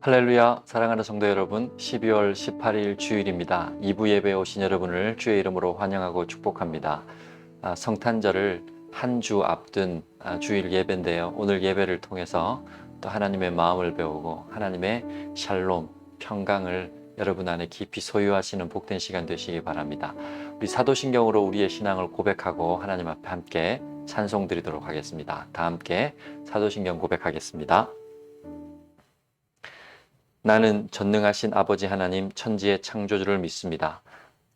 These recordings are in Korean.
할렐루야, 사랑하는 성도 여러분, 12월 18일 주일입니다. 2부 예배에 오신 여러분을 주의 이름으로 환영하고 축복합니다. 성탄절을 한 주 앞둔 주일 예배인데요. 오늘 예배를 통해서 또 하나님의 마음을 배우고 하나님의 샬롬, 평강을 여러분 안에 깊이 소유하시는 복된 시간 되시기 바랍니다. 우리 사도신경으로 우리의 신앙을 고백하고 하나님 앞에 함께 찬송 드리도록 하겠습니다. 다 함께 사도신경 고백하겠습니다. 나는 전능하신 아버지 하나님 천지의 창조주를 믿습니다.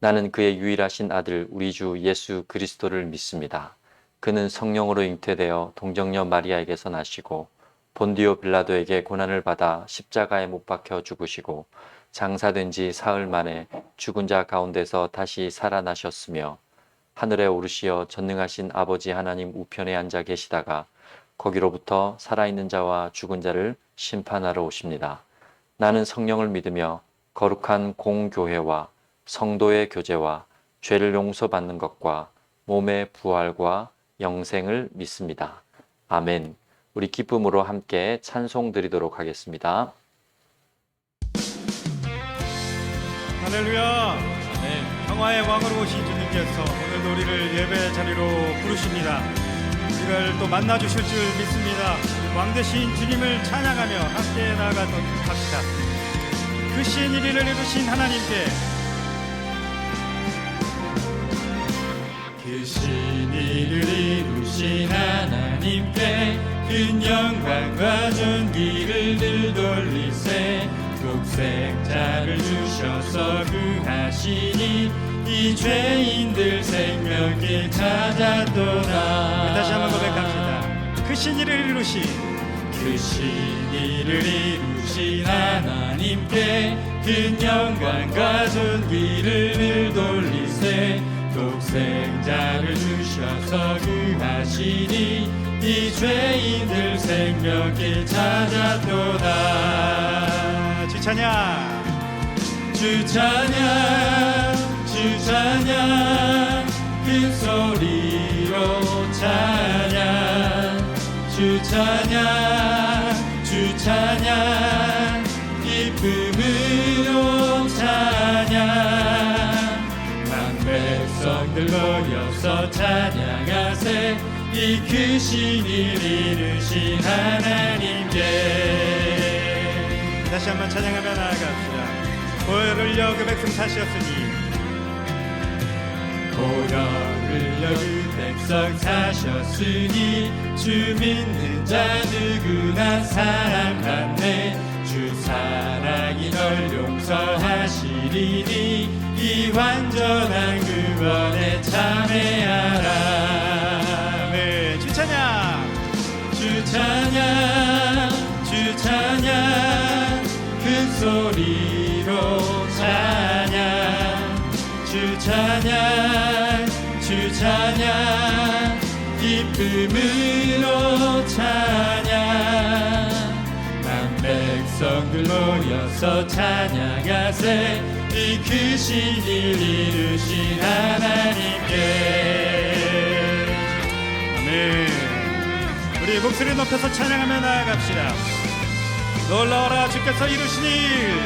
나는 그의 유일하신 아들 우리 주 예수 그리스도를 믿습니다. 그는 성령으로 잉태되어 동정녀 마리아에게서 나시고 본디오 빌라도에게 고난을 받아 십자가에 못 박혀 죽으시고 장사된 지 사흘 만에 죽은 자 가운데서 다시 살아나셨으며 하늘에 오르시어 전능하신 아버지 하나님 우편에 앉아 계시다가 거기로부터 살아있는 자와 죽은 자를 심판하러 오십니다. 나는 성령을 믿으며 거룩한 공교회와 성도의 교제와 죄를 용서받는 것과 몸의 부활과 영생을 믿습니다. 아멘. 우리 기쁨으로 함께 찬송 드리도록 하겠습니다. 할렐루야. 평화의 왕으로 오신 주님께서 오늘도 우리를 예배 자리로 부르십니다. 우리를 또 만나주실 줄 믿습니다. 왕 되신 주님을 찬양하며 함께 나아가도록 합시다. 그 신 이리를 이루신 하나님께, 그 신 이리를 이루신 하나님께 큰 영광과 존귀를 늘 돌리세. 독생자를 주셔서 구하시니 이 죄인들 생명길 찾았도다. 다시 한번 고백합시다. 그 신 이리를 이루신, 그 신 이리를 이루신 하나님께 큰 영광과 존귀를 늘 돌리세. 독생자를 주셔서 구하시니 이 죄인들 생명길 찾았도다. 주 찬양, 주 찬양, 주 찬양, 큰 소리로 찬양. 주 찬양, 주 찬양, 기쁨으로 찬양. 만 백성들 모여서 찬양하세. 이 크신 일 이루신 하나님께. 다시 한번 찬양하며 나아갑시다. 보혈을 흘려 그 백성 사셨으니, 보혈을 흘려 그 백성 사셨으니 주 믿는 자 누구나 사랑받네. 주 사랑이 널 용서하시리니 이 완전한 구원에 참회하라. 네, 주 찬양, 주 찬양, 주 찬양, 큰 소리로 찬양. 주 찬양, 주 찬양, 기쁨으로 찬양. 만 백성들 모여서 찬양하세. 이 크신 일 이루신 하나님께. 아멘. 우리 목소리 높여서 찬양하며 나아갑시다. 놀라워라 주께서 이루신 일,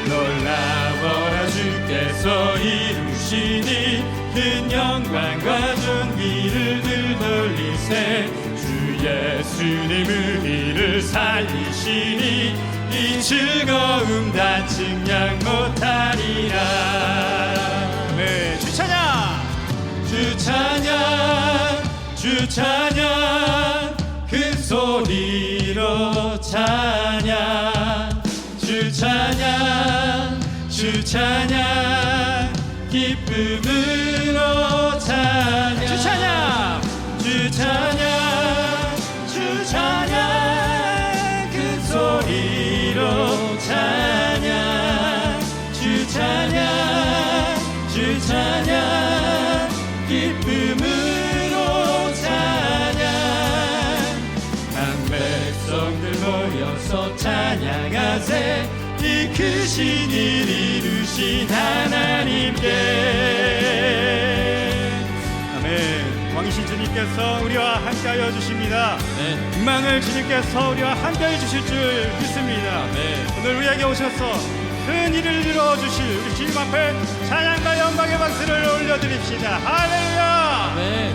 놀라워라 주께서 이루시니 큰 영광과 존귀를 늘 돌리세. 주 예수님 의를 살리시니 이 즐거움 다 측량 못하리라. 네, 주 찬양, 주 찬양, 주 찬양, 큰 소리로 찬양. 주 찬양, 주 찬양, 기쁨으로 찬양. 주 찬양, 주 찬양, 주 찬양, 큰 소리로 찬양. 주 찬양, 주 찬양, 기쁨으로 찬양. 만 백성들 모여서 찬양하세. 이 크신 일 이루신 하나님께. 주님께서 우리와 함께하여 주십니다. 네. 음악을 주님께서 우리와 함께해 주실 줄 믿습니다. 네. 오늘 우리에게 오셔서 큰 일을 이루어 주실 우리 주님 앞에 찬양과 영광의 박수를 올려드립시다. 할렐루야. 네.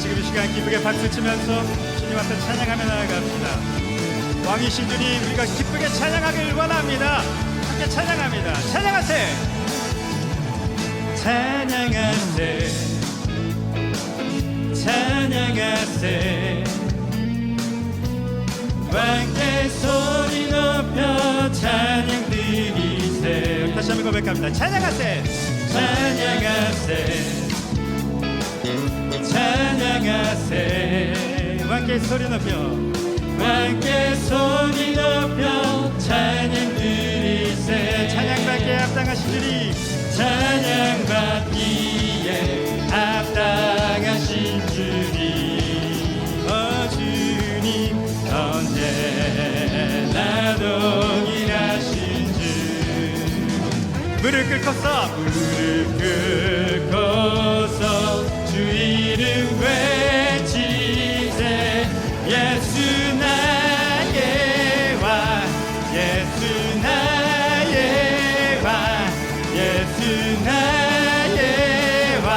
지금 이 시간 기쁘게 박수 치면서 주님 앞에 찬양하며 나아갑니다. 왕이신 주님, 우리가 기쁘게 찬양하길 원합니다. 함께 찬양합니다. 찬양하세. 찬양하세 찬양하세 왕께 소리 높여 찬양 드리세. 다시 한번 고백합니다. 찬양하세. 찬양하세 찬양하세 왕께 소리 높여 왕께 소리 높여 찬양 드리세. 찬양받기에 합당하신 주님, 찬양받기에 합당하신 주님, 주님 언제나 동일하신 주. 무릎 꿇고서 무릎 꿇고서 주 이름 외치세. 예수 나의 왕, 예수 나의 왕, 예수 나의 왕.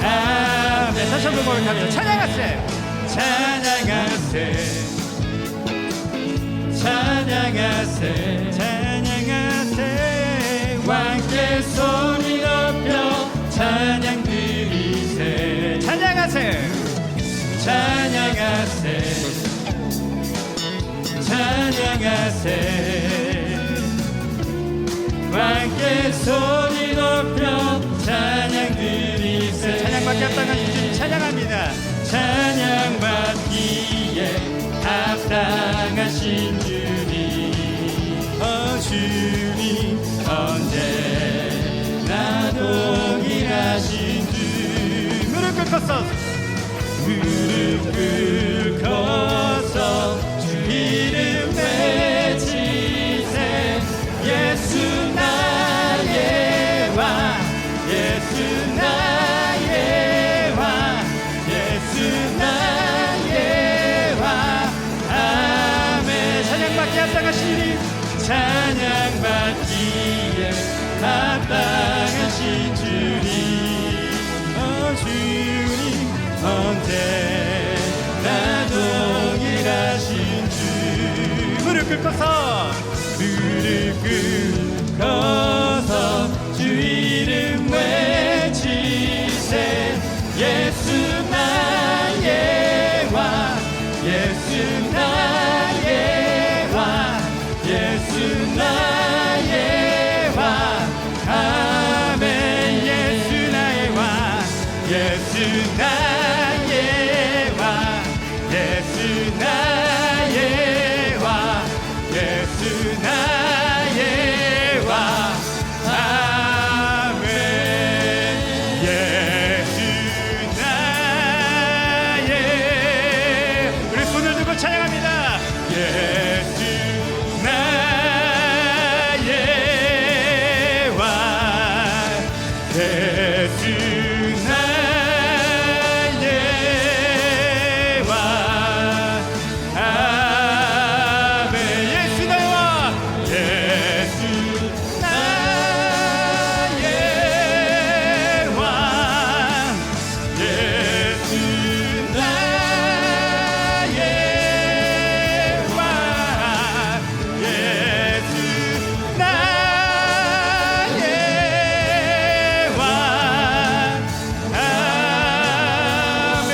아멘. 다시 한번 고백합니다. 찬양하세. 찬양하세 찬양하세 찬양하세. 왕께 소리 높여 찬양 드리세. 찬양하세. 찬양하세 찬양하세 왕께 소리 높여 찬양 드리세. 찬양받기 합당하신 주님 찬양합니다. 찬양받기에 합당하신 주님, 주님 언제나 동일하신 주. 무릎 꿇고서 무릎 꿇고서 주 이름 외치세. 예수 나의 왕, 예수 나의 왕, 예수 나의 왕. 아멘. 찬양받기 합당하신 주님, 찬양받기에 합당하신 주님, 주님 언제나 동일하신 주. 무릎 꿇고서 무릎 꿇고서 주 이름 외치세. 예수 나의 왕, 예수 나의 왕, 예수 나의 왕. 아멘. 예수 나의 왕, 예수 나의 왕, 예수 나의 왕, 예수 나의 왕. 아멘. 예수 나의. 우리 손을 들고 찬양합니다. 예수 나의 왕, 예수 나의 왕. 아멘. 예수 나의 왕, 예수 나의 왕, 예수 나의 왕, 예수 나의 왕. 아멘.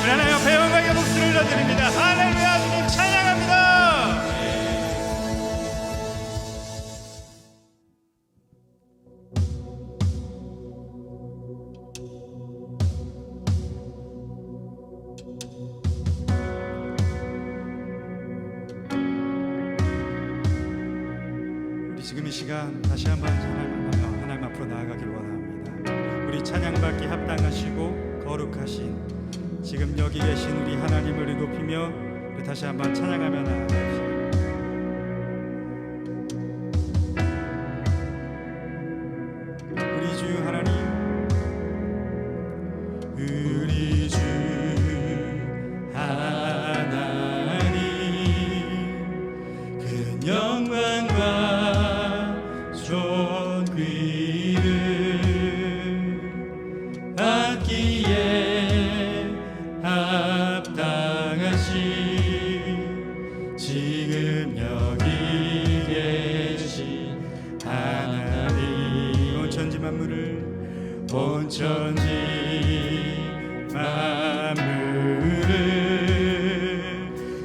우리 하나님 앞에 영광의 목소리를 올려드립니다. 할렐루야. 주님 찬양합니다. 우리 지금 이 시간 다시 한번 하나님 앞으로 나아가길 원합니다. 우리 찬양받기 합당하시고 거룩하신 지금 여기 계신 우리 하나님을 높이며 다시 한번 찬양하며 나아갑시다. 우리 주 하나님, 우리 주 하나님, 그 영광과 존귀를 받기에 합당하신 지금 여기 계신 하나님, 온 천지 만물을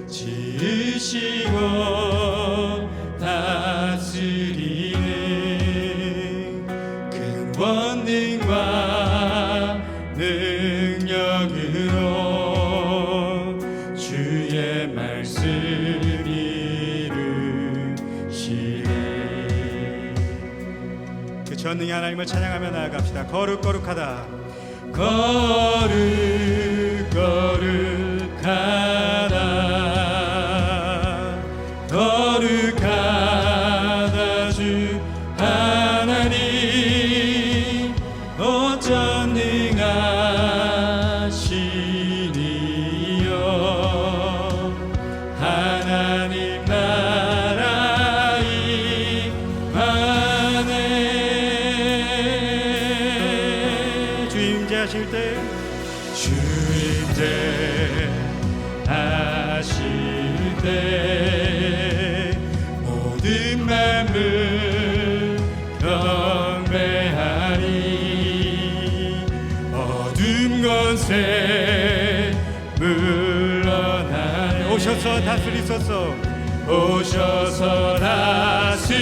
지으시고 다스리는 큰 권능과 능력으로 주의 말씀 이루시네. 그 전능의 하나님을 찬양하며 나아갑시다. 거룩거룩하다, 거룩거룩하다, 거룩하다 주 하나님, 어전능하시니요 하나님 나라 임하네. 주 임재하실 때, 주 임재하실 때 모든 만물 경배하리. 어둠 권세 물러나리. 오셔서 다스리소서, 오셔서 다스리소서.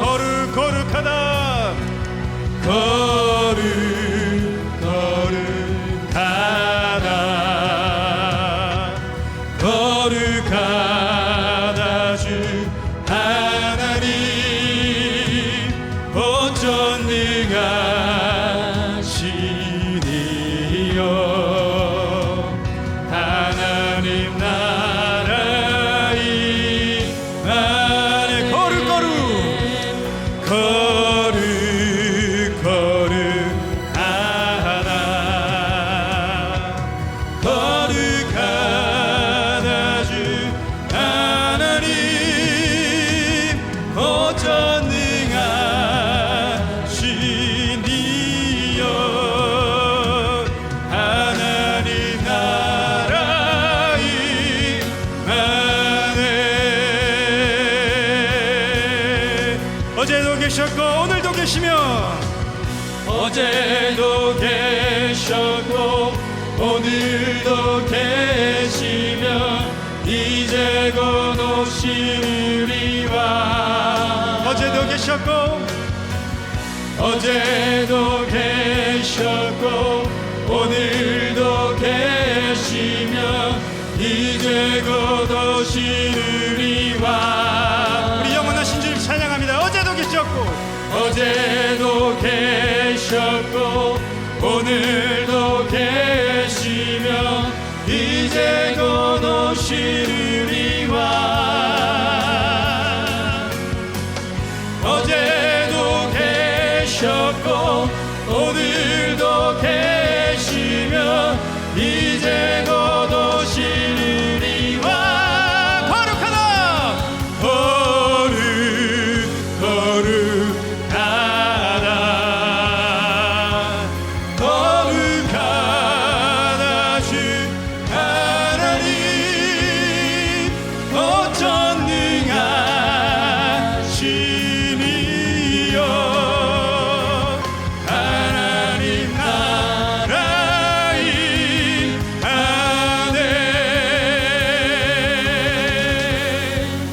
거룩거룩하다, 거룩거룩하다, 거룩하다 주 하나님, 어전능하시니요 하나님 나라 임하네. 거룩거룩, 거룩거룩하다, 거룩하다 주 하나님, 어전능하시니요 하나님 나라 임하네. 어제도 계셨고 오늘도 계시며, 어제도 계셨고 오늘도 계시며 이제 곧 오시리와. 어제도 계셨고, 어제도 계셨고 오늘도 계시며 이제 곧 오시리와. 우리 영원하신 주 찬양합니다. 어제도 계셨고, 어제도 계셨고 오늘도 계시며 이제 곧 오시리와. 어제도 계셨고 오늘도 계시며 이제 곧 오시리와. 거룩하다, 거룩거룩하다, 거룩하다 주 하나님, 어전능하시니요 하나님 나라 임하네.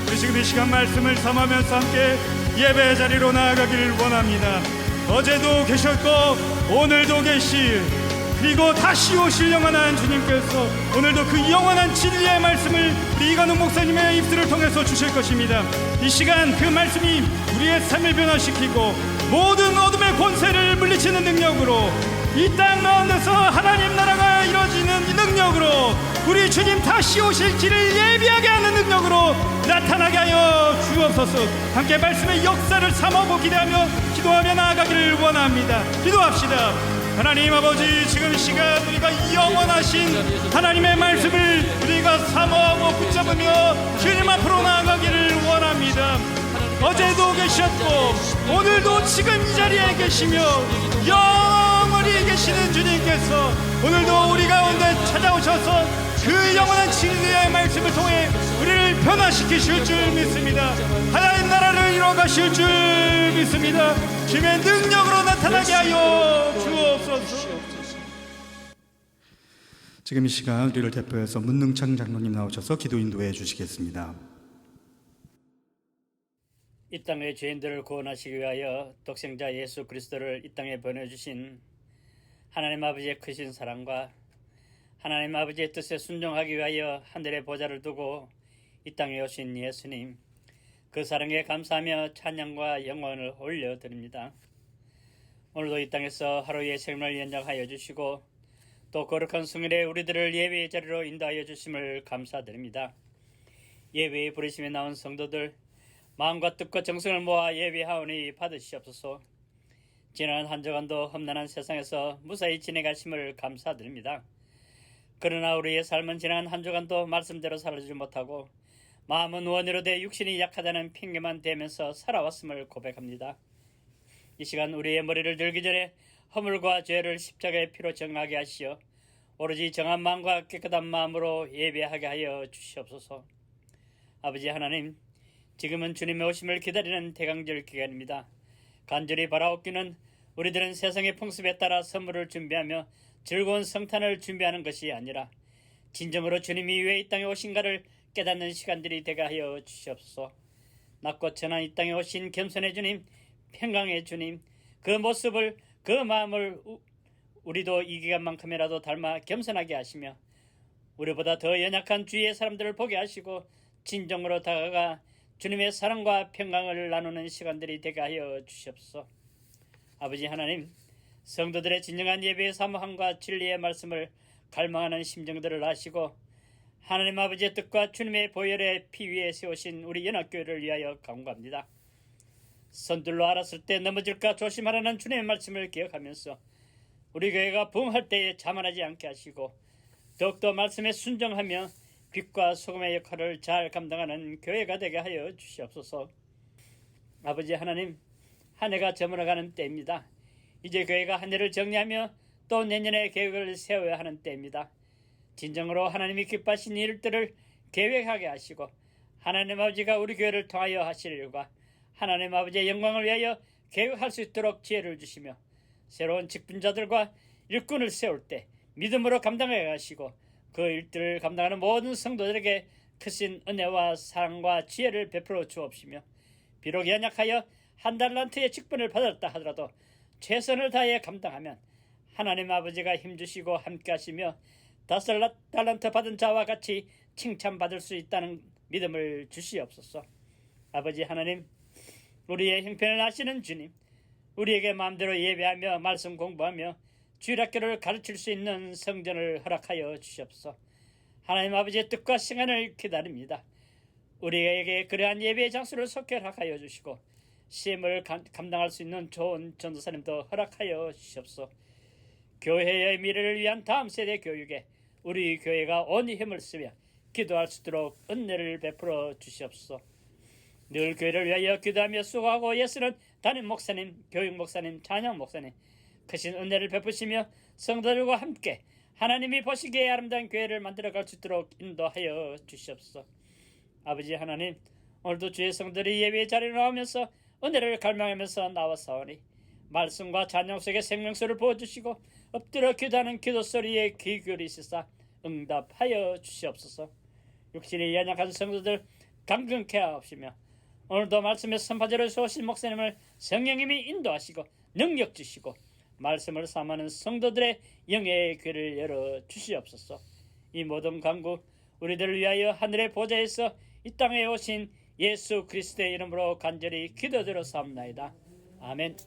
우리 지금 이 시간 말씀을 삼으면서 함께 예배 자리로 나아가기를 원합니다. 어제도 계셨고 오늘도 계실 그리고 다시 오실 영원한 주님께서 오늘도 그 영원한 진리의 말씀을 우리 이관우 목사님의 입술을 통해서 주실 것입니다. 이 시간 그 말씀이 우리의 삶을 변화시키고 모든 어둠의 권세를 물리치는 능력으로 이 땅 가운데서 하나님 나라가 이루어지는 이 능력으로 우리 주님 다시 오실 길을 예비하게 하는 능력으로 나타나게 하여 주옵소서. 함께 말씀의 역사를 삼아보고 기대하며 기도하며 나아가기를 원합니다. 기도합시다. 하나님 아버지, 지금 이 시간 우리가 영원하신 하나님의 말씀을 우리가 사모하고 붙잡으며 주님 앞으로 나아가기를 원합니다. 어제도 계셨고 오늘도 지금 이 자리에 계시며 영원히 계시는 주님께서 오늘도 우리 가운데 찾아오셔서 그 영원한 진리의 말씀을 통해 우리를 변화시키실 줄 믿습니다. 하나님 나라를 이뤄가실 줄 믿습니다. 주님의 능력으로 나타나게 하여 주옵소서. 지금 이 시간 우리를 대표해서 문능창 장로님 나오셔서 기도 인도해 주시겠습니다. 이 땅의 죄인들을 구원하시기 위하여 독생자 예수 그리스도를 이 땅에 보내주신 하나님 아버지의 크신 사랑과 하나님 아버지의 뜻에 순종하기 위하여 하늘의 보좌를 두고 이 땅에 오신 예수님, 그 사랑에 감사하며 찬양과 영광을 올려드립니다. 오늘도 이 땅에서 하루의 생명을 연장하여 주시고 또 거룩한 성일에 우리들을 예배의 자리로 인도하여 주심을 감사드립니다. 예배에 부르심에 나온 성도들 마음과 뜻과 정성을 모아 예배하오니 받으시옵소서. 지난 한 주간도 험난한 세상에서 무사히 지내가심을 감사드립니다. 그러나 우리의 삶은 지난 한 주간도 말씀대로 살아주지 못하고 마음은 원으로 돼 육신이 약하다는 핑계만 대면서 살아왔음을 고백합니다. 이 시간 우리의 머리를 들기 전에 허물과 죄를 십자가의 피로 정하게 하시어 오로지 정한 마음과 깨끗한 마음으로 예배하게 하여 주시옵소서. 아버지 하나님, 지금은 주님의 오심을 기다리는 대강절 기간입니다. 간절히 바라옵기는 우리들은 세상의 풍습에 따라 선물을 준비하며 즐거운 성탄을 준비하는 것이 아니라 진정으로 주님이 왜 이 땅에 오신가를 깨닫는 시간들이 되게 하여 주시옵소서. 낮고 천한 이 땅에 오신 겸손의 주님, 평강의 주님, 그 모습을, 그 마음을 우리도 이 기간만큼이라도 닮아 겸손하게 하시며 우리보다 더 연약한 주위의 사람들을 보게 하시고 진정으로 다가가 주님의 사랑과 평강을 나누는 시간들이 되게 하여 주시옵소서. 아버지 하나님, 성도들의 진정한 예배의 사모함과 진리의 말씀을 갈망하는 심정들을 아시고 하나님 아버지의 뜻과 주님의 보혈의 피 위에 세우신 우리 연합교회를 위하여 간구합니다. 선들로 알았을 때 넘어질까 조심하라는 주님의 말씀을 기억하면서 우리 교회가 부흥할 때에 자만하지 않게 하시고 더욱더 말씀에 순종하며 빛과 소금의 역할을 잘 감당하는 교회가 되게 하여 주시옵소서. 아버지 하나님, 한 해가 저물어가는 때입니다. 이제 교회가 한 해를 정리하며 또 내년에 계획을 세워야 하는 때입니다. 진정으로 하나님이 기뻐하신 일들을 계획하게 하시고 하나님 아버지가 우리 교회를 통하여 하실 일과 하나님 아버지의 영광을 위하여 계획할 수 있도록 지혜를 주시며 새로운 직분자들과 일꾼을 세울 때 믿음으로 감당하게 하시고 그 일들을 감당하는 모든 성도들에게 크신 은혜와 사랑과 지혜를 베풀어 주옵시며 비록 연약하여 한 달란트의 직분을 받았다 하더라도 최선을 다해 감당하면 하나님 아버지가 힘주시고 함께 하시며 5달란트 받은 자와 같이 칭찬받을 수 있다는 믿음을 주시옵소서. 아버지 하나님, 우리의 형편을 아시는 주님, 우리에게 마음대로 예배하며 말씀 공부하며 주일학교를 가르칠 수 있는 성전을 허락하여 주시옵소서. 하나님 아버지의 뜻과 시간을 기다립니다. 우리에게 그러한 예배의 장소를 속히 허락하여 주시고 시험을 감당할 수 있는 좋은 전도사님도 허락하여 주시옵소서. 교회의 미래를 위한 다음 세대 교육에 우리 교회가 온 힘을 쓰며 기도할 수 있도록 은혜를 베풀어 주시옵소서. 늘 교회를 위하여 기도하며 수고하고 애쓰는 담임 목사님, 교육 목사님, 찬양 목사님 크신 은혜를 베푸시며 성도들과 함께 하나님이 보시기에 아름다운 교회를 만들어갈 수 있도록 인도하여 주시옵소서. 아버지 하나님, 오늘도 주의 성도들이 예배의 자리에 나오면서 은혜를 갈망하면서 나와사오니 말씀과 찬양 속에 생명수를 부어주시고 엎드려 기도하는 기도 소리에 귀 기울이시사 응답하여 주시옵소서. 육신이 연약한 성도들 강건케 하옵시며 오늘도 말씀의 선파제로 쏘신 목사님을 성령님이 인도하시고 능력 주시고 말씀을 삼하는 성도들의 영의 귀를 열어 주시옵소서. 이 모든 간구 우리들을 위하여 하늘의 보좌에서 이 땅에 오신 예수 그리스도의 이름으로 간절히 기도드려 사옵나이다. 아멘.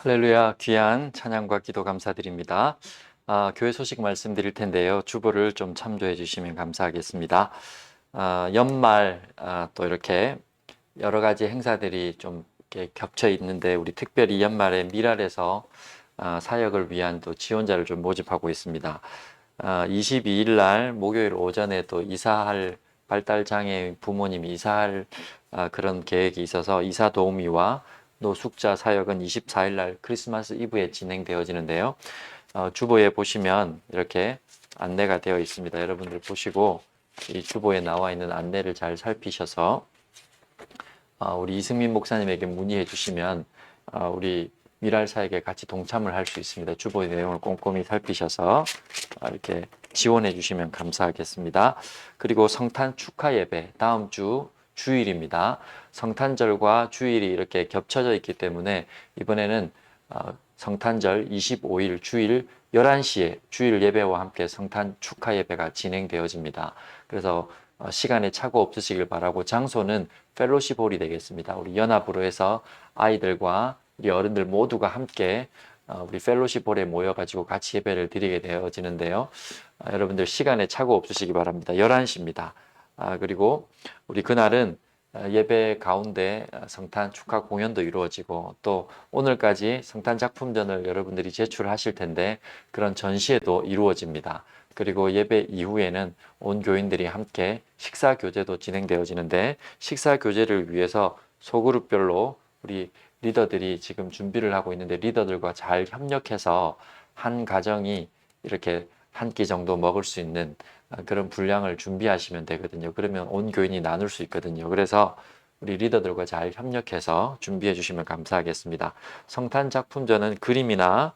할렐루야, 귀한 찬양과 기도 감사드립니다. 교회 소식 말씀드릴 텐데요. 주보를 좀 참조해 주시면 감사하겠습니다. 연말 또 이렇게 여러 가지 행사들이 좀 이렇게 겹쳐 있는데 우리 특별히 연말에 미랄에서 사역을 위한 또 지원자를 좀 모집하고 있습니다. 22일 날 목요일 오전에 또 이사할 발달장애 부모님이 이사할 그런 계획이 있어서 이사 도우미와 노숙자 사역은 24일 날 크리스마스 이브에 진행되어지는데요. 주보에 보시면 이렇게 안내가 되어 있습니다. 여러분들 보시고 이 주보에 나와 있는 안내를 잘 살피셔서 우리 이승민 목사님에게 문의해 주시면 우리 미랄 사역에 같이 동참을 할 수 있습니다. 주보의 내용을 꼼꼼히 살피셔서 이렇게 지원해 주시면 감사하겠습니다. 그리고 성탄 축하 예배 다음 주 주일입니다. 성탄절과 주일이 이렇게 겹쳐져 있기 때문에 이번에는 성탄절 25일 주일 11시에 주일 예배와 함께 성탄 축하 예배가 진행되어집니다. 그래서 시간에 착오 없으시길 바라고 장소는 펠로십 홀이 되겠습니다. 우리 연합으로 해서 아이들과 우리 어른들 모두가 함께 우리 펠로십 홀에 모여가지고 같이 예배를 드리게 되어지는데요. 여러분들 시간에 착오 없으시기 바랍니다. 11시입니다. 그리고 우리 그날은 예배 가운데 성탄 축하 공연도 이루어지고 또 오늘까지 성탄 작품전을 여러분들이 제출하실 텐데 그런 전시회도 이루어집니다. 그리고 예배 이후에는 온 교인들이 함께 식사 교제도 진행되어지는데 식사 교제를 위해서 소그룹별로 우리 리더들이 지금 준비를 하고 있는데 리더들과 잘 협력해서 한 가정이 이렇게 한 끼 정도 먹을 수 있는 그런 분량을 준비하시면 되거든요. 그러면 온 교인이 나눌 수 있거든요. 그래서 우리 리더들과 잘 협력해서 준비해 주시면 감사하겠습니다. 성탄 작품전은 그림이나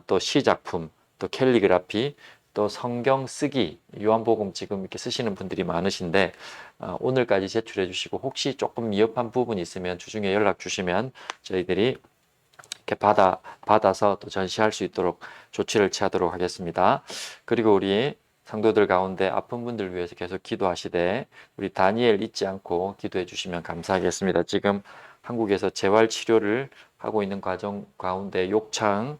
또 시작품, 또 캘리그라피, 또 성경 쓰기, 요한복음 지금 이렇게 쓰시는 분들이 많으신데 오늘까지 제출해 주시고 혹시 조금 미흡한 부분이 있으면 주중에 연락 주시면 저희들이 이렇게 받아서 또 전시할 수 있도록 조치를 취하도록 하겠습니다. 그리고 우리 성도들 가운데 아픈 분들 위해서 계속 기도하시되 우리 다니엘 잊지 않고 기도해 주시면 감사하겠습니다. 지금 한국에서 재활 치료를 하고 있는 과정 가운데 욕창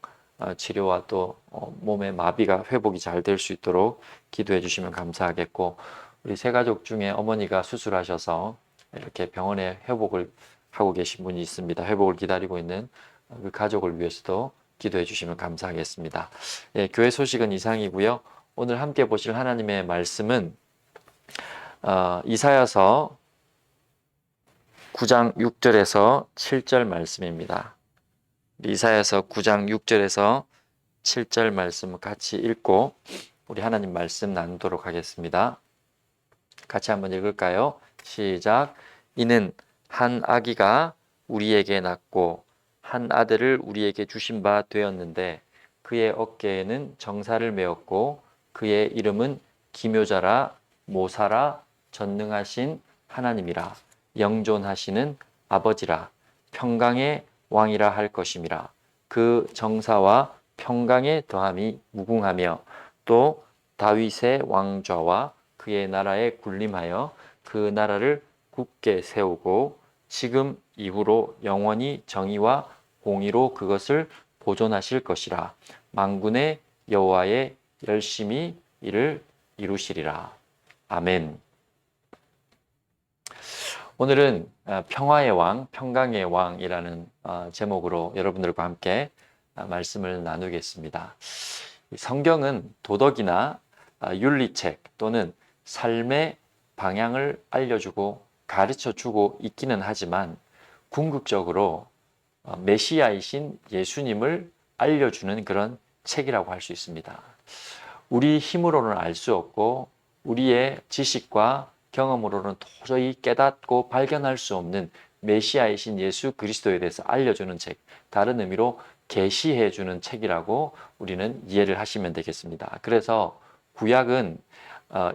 치료와 또 몸의 마비가 회복이 잘 될 수 있도록 기도해 주시면 감사하겠고 우리 세 가족 중에 어머니가 수술하셔서 이렇게 병원에 회복을 하고 계신 분이 있습니다. 회복을 기다리고 있는 그 가족을 위해서도 기도해 주시면 감사하겠습니다. 예, 교회 소식은 이상이고요. 오늘 함께 보실 하나님의 말씀은 이사야서 9장 6절에서 7절 말씀입니다. 이사야서 9장 6절에서 7절 말씀을 같이 읽고 우리 하나님 말씀 나누도록 하겠습니다. 같이 한번 읽을까요? 시작. 이는 한 아기가 우리에게 낳고 한 아들을 우리에게 주신 바 되었는데 그의 어깨에는 정사를 메었고 그의 이름은 기묘자라 모사라 전능하신 하나님이라 영존하시는 아버지라 평강의 왕이라 할 것임이라. 그 정사와 평강의 더함이 무궁하며 또 다윗의 왕좌와 그의 나라에 군림하여 그 나라를 굳게 세우고 지금 이후로 영원히 정의와 공의로 그것을 보존하실 것이라. 만군의 여호와의 열심히 이를 이루시리라. 아멘. 오늘은 평화의 왕, 평강의 왕이라는 제목으로 여러분들과 함께 말씀을 나누겠습니다. 성경은 도덕이나 윤리책 또는 삶의 방향을 알려주고 가르쳐주고 있기는 하지만 궁극적으로 메시아이신 예수님을 알려주는 그런 책이라고 할 수 있습니다. 우리 힘으로는 알 수 없고 우리의 지식과 경험으로는 도저히 깨닫고 발견할 수 없는 메시아이신 예수 그리스도에 대해서 알려주는 책, 다른 의미로 계시해 주는 책이라고 우리는 이해를 하시면 되겠습니다. 그래서 구약은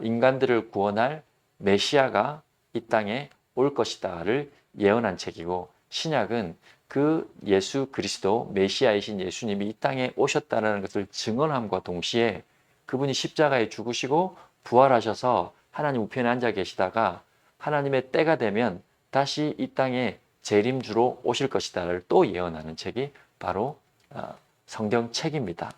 인간들을 구원할 메시아가 이 땅에 올 것이다를 예언한 책이고, 신약은 그 예수 그리스도 메시아이신 예수님이 이 땅에 오셨다는 것을 증언함과 동시에 그분이 십자가에 죽으시고 부활하셔서 하나님 우편에 앉아 계시다가 하나님의 때가 되면 다시 이 땅에 재림주로 오실 것이다를 또 예언하는 책이 바로 성경책입니다.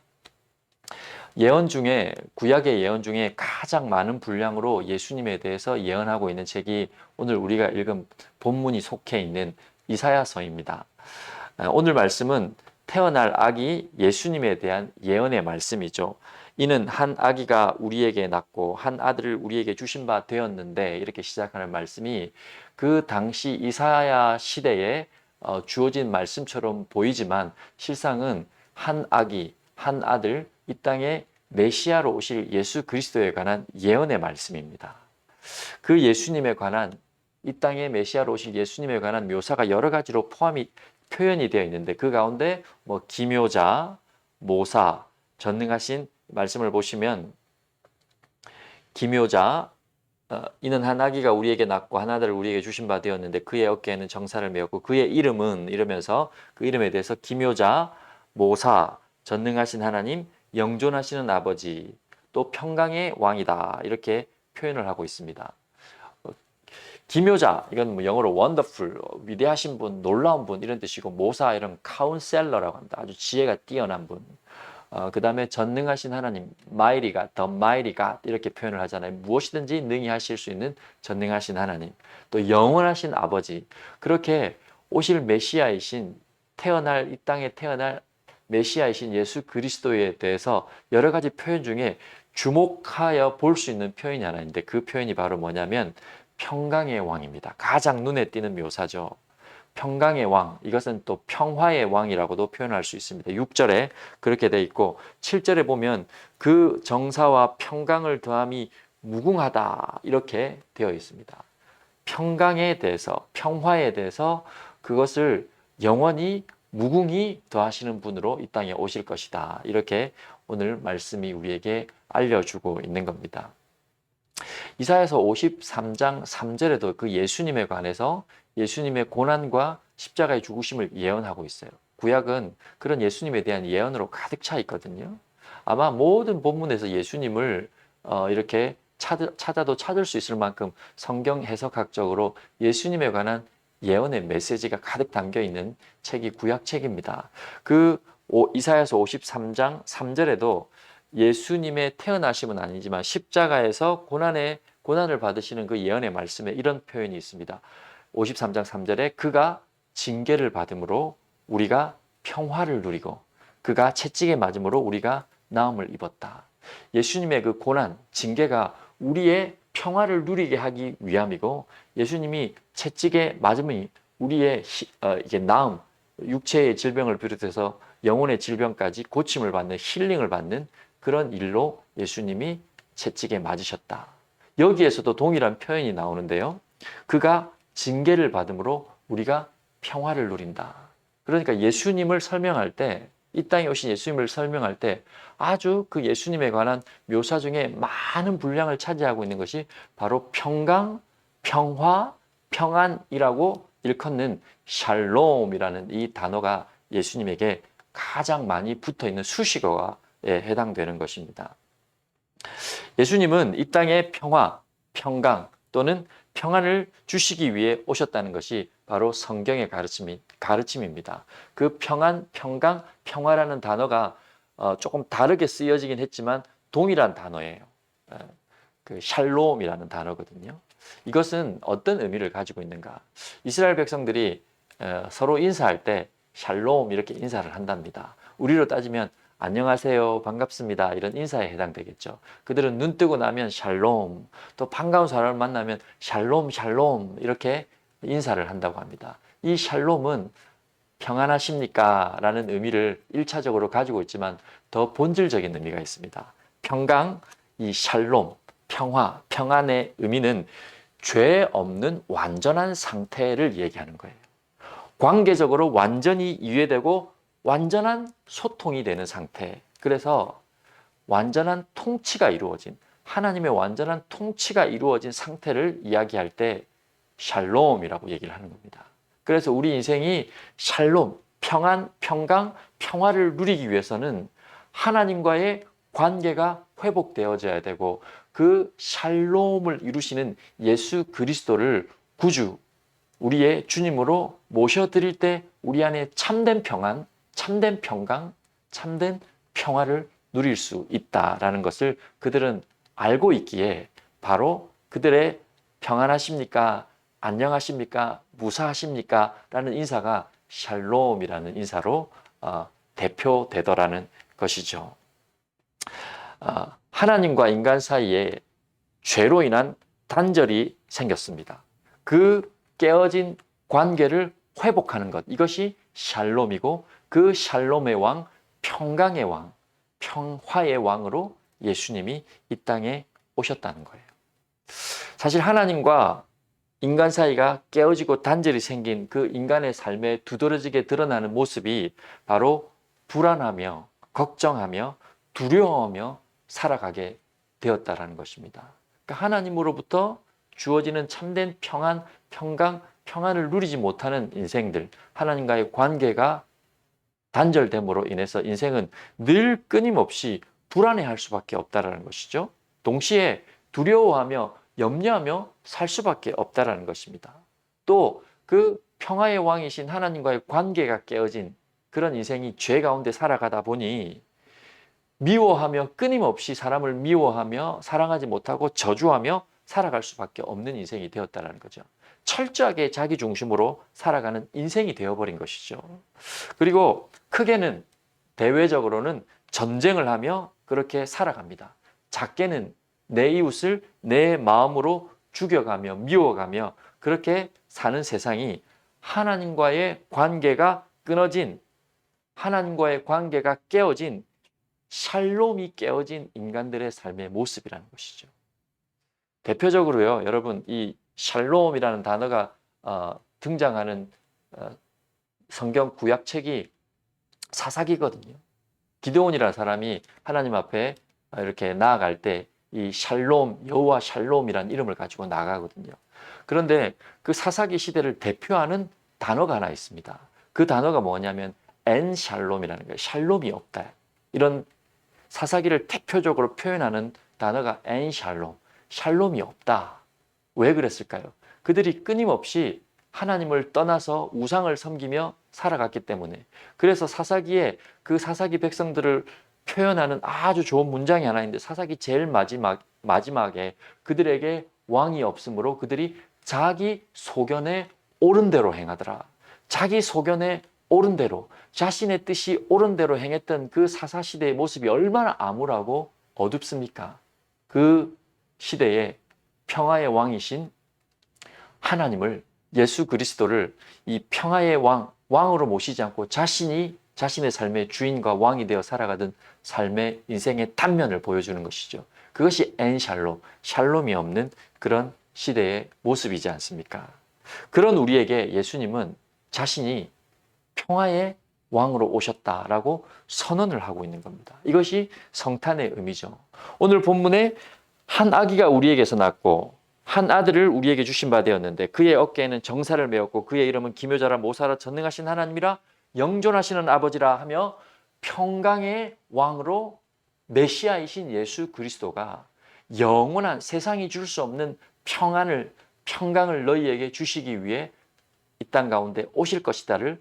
예언 중에, 구약의 예언 중에 가장 많은 분량으로 예수님에 대해서 예언하고 있는 책이 오늘 우리가 읽은 본문이 속해 있는 이사야서입니다. 오늘 말씀은 태어날 아기 예수님에 대한 예언의 말씀이죠. 이는 한 아기가 우리에게 낳고 한 아들을 우리에게 주신 바 되었는데, 이렇게 시작하는 말씀이 그 당시 이사야 시대에 주어진 말씀처럼 보이지만 실상은 한 아기, 한 아들, 이 땅에 메시아로 오실 예수 그리스도에 관한 예언의 말씀입니다. 그 예수님에 관한, 이 땅에 메시아로 오실 예수님에 관한 묘사가 여러 가지로 표현이 되어 있는데, 그 가운데 기묘자, 모사, 전능하신 말씀을 보시면 기묘자, 이는 한 아기가 우리에게 낳고 한 아들을 우리에게 주신 바 되었는데 그의 어깨에는 정사를 메었고 그의 이름은, 이러면서 그 이름에 대해서 기묘자, 모사, 전능하신 하나님, 영존하시는 아버지, 또 평강의 왕이다, 이렇게 표현을 하고 있습니다. 기묘자, 이건 영어로 wonderful, 위대하신 분, 놀라운 분 이런 뜻이고, 모사, 이런 카운셀러라고 합니다. 아주 지혜가 뛰어난 분. 그 다음에 전능하신 하나님, mighty God, the mighty God 이렇게 표현을 하잖아요. 무엇이든지 능히 하실 수 있는 전능하신 하나님, 또 영원하신 아버지. 그렇게 오실 메시아이신, 이 땅에 태어날 메시아이신 예수 그리스도에 대해서 여러 가지 표현 중에 주목하여 볼 수 있는 표현이 하나 있는데, 그 표현이 바로 뭐냐면 평강의 왕입니다. 가장 눈에 띄는 묘사죠. 평강의 왕, 이것은 또 평화의 왕이라고도 표현할 수 있습니다. 6절에 그렇게 돼 있고, 7절에 보면 그 정사와 평강을 더함이 무궁하다, 이렇게 되어 있습니다. 평강에 대해서, 평화에 대해서 그것을 영원히 무궁히 더하시는 분으로 이 땅에 오실 것이다, 이렇게 오늘 말씀이 우리에게 알려주고 있는 겁니다. 이사야서 53장 3절에도 그 예수님에 관해서 예수님의 고난과 십자가의 죽으심을 예언하고 있어요. 구약은 그런 예수님에 대한 예언으로 가득 차 있거든요. 아마 모든 본문에서 예수님을 이렇게 찾아도 찾을 수 있을 만큼 성경 해석학적으로 예수님에 관한 예언의 메시지가 가득 담겨 있는 책이 구약책입니다. 이사야서 53장 3절에도 예수님의 태어나심은 아니지만 십자가에서 고난을 받으시는 그 예언의 말씀에 이런 표현이 있습니다. 53장 3절에 그가 징계를 받음으로 우리가 평화를 누리고 그가 채찍에 맞음으로 우리가 나음을 입었다. 예수님의 그 고난, 징계가 우리의 평화를 누리게 하기 위함이고, 예수님이 채찍에 맞음이 우리의 이게 나음, 육체의 질병을 비롯해서 영혼의 질병까지 고침을 받는, 힐링을 받는 그런 일로 예수님이 채찍에 맞으셨다. 여기에서도 동일한 표현이 나오는데요. 그가 징계를 받음으로 우리가 평화를 누린다. 그러니까 예수님을 설명할 때, 이 땅에 오신 예수님을 설명할 때 아주 그 예수님에 관한 묘사 중에 많은 분량을 차지하고 있는 것이 바로 평강, 평화, 평안이라고 일컫는 샬롬이라는 이 단어가 예수님에게 가장 많이 붙어 있는 수식어가 해당되는 것입니다. 예수님은 이 땅에 평화, 평강 또는 평안을 주시기 위해 오셨다는 것이 바로 성경의 가르침입니다. 그 평안, 평강, 평화라는 단어가 조금 다르게 쓰여지긴 했지만 동일한 단어예요. 그 샬롬이라는 단어거든요. 이것은 어떤 의미를 가지고 있는가? 이스라엘 백성들이 서로 인사할 때 샬롬 이렇게 인사를 한답니다. 우리로 따지면 안녕하세요, 반갑습니다 이런 인사에 해당되겠죠. 그들은 눈 뜨고 나면 샬롬, 또 반가운 사람을 만나면 샬롬 샬롬 이렇게 인사를 한다고 합니다. 이 샬롬은 평안하십니까? 라는 의미를 1차적으로 가지고 있지만 더 본질적인 의미가 있습니다. 평강, 이 샬롬, 평화, 평안의 의미는 죄 없는 완전한 상태를 얘기하는 거예요. 관계적으로 완전히 이해되고 완전한 소통이 되는 상태. 그래서 완전한 통치가 이루어진, 하나님의 완전한 통치가 이루어진 상태를 이야기할 때 샬롬이라고 얘기를 하는 겁니다. 그래서 우리 인생이 샬롬, 평안, 평강, 평화를 누리기 위해서는 하나님과의 관계가 회복되어져야 되고 그 샬롬을 이루시는 예수 그리스도를 구주, 우리의 주님으로 모셔드릴 때 우리 안에 참된 평안, 참된 평강, 참된 평화를 누릴 수 있다라는 것을 그들은 알고 있기에 바로 그들의 평안하십니까? 안녕하십니까? 무사하십니까? 라는 인사가 샬롬이라는 인사로 대표되더라는 것이죠. 하나님과 인간 사이에 죄로 인한 단절이 생겼습니다. 그 깨어진 관계를 회복하는 것, 이것이 샬롬이고 그 샬롬의 왕, 평강의 왕, 평화의 왕으로 예수님이 이 땅에 오셨다는 거예요. 사실 하나님과 인간 사이가 깨어지고 단절이 생긴 그 인간의 삶에 두드러지게 드러나는 모습이 바로 불안하며 걱정하며 두려워하며 살아가게 되었다라는 것입니다. 그러니까 하나님으로부터 주어지는 참된 평안, 평강, 평안을 누리지 못하는 인생들, 하나님과의 관계가 단절됨으로 인해서 인생은 늘 끊임없이 불안해할 수밖에 없다라는 것이죠. 동시에 두려워하며 염려하며 살 수밖에 없다라는 것입니다. 또 그 평화의 왕이신 하나님과의 관계가 깨어진 그런 인생이 죄 가운데 살아가다 보니 미워하며 끊임없이 사람을 미워하며 사랑하지 못하고 저주하며 살아갈 수밖에 없는 인생이 되었다는 거죠. 철저하게 자기 중심으로 살아가는 인생이 되어버린 것이죠. 그리고 크게는 대외적으로는 전쟁을 하며 그렇게 살아갑니다. 작게는 내 이웃을 내 마음으로 죽여가며 미워가며 그렇게 사는 세상이 하나님과의 관계가 끊어진, 하나님과의 관계가 깨어진, 샬롬이 깨어진 인간들의 삶의 모습이라는 것이죠. 대표적으로요, 여러분, 이 샬롬이라는 단어가 등장하는 성경 구약책이 사사기거든요. 기드온이라는 사람이 하나님 앞에 이렇게 나아갈 때 이 샬롬, 여호와 샬롬이라는 이름을 가지고 나가거든요. 그런데 그 사사기 시대를 대표하는 단어가 하나 있습니다. 그 단어가 뭐냐면 엔 샬롬이라는 거예요. 샬롬이 없다. 이런 사사기를 대표적으로 표현하는 단어가 엔 샬롬, 샬롬이 없다. 왜 그랬을까요? 그들이 끊임없이 하나님을 떠나서 우상을 섬기며 살아갔기 때문에. 그래서 사사기에 그 사사기 백성들을 표현하는 아주 좋은 문장이 하나 있는데 사사기 제일 마지막에 그들에게 왕이 없으므로 그들이 자기 소견에 옳은 대로 행하더라. 자기 소견에 옳은 대로, 자신의 뜻이 옳은 대로 행했던 그 사사시대의 모습이 얼마나 암울하고 어둡습니까? 그 시대에 평화의 왕이신 하나님을, 예수 그리스도를 이 평화의 왕으로 모시지 않고 자신의 삶의 주인과 왕이 되어 살아가던 삶의 인생의 단면을 보여주는 것이죠. 그것이 엔샬롬, 샬롬이 없는 그런 시대의 모습이지 않습니까? 그런 우리에게 예수님은 자신이 평화의 왕으로 오셨다라고 선언을 하고 있는 겁니다. 이것이 성탄의 의미죠. 오늘 본문에 한 아기가 우리에게서 낳고 한 아들을 우리에게 주신 바 되었는데 그의 어깨에는 정사를 메었고 그의 이름은 기묘자라 모사라 전능하신 하나님이라 영존하시는 아버지라 하며 평강의 왕으로 메시아이신 예수 그리스도가 영원한 세상이 줄 수 없는 평강을 너희에게 주시기 위해 이 땅 가운데 오실 것이다를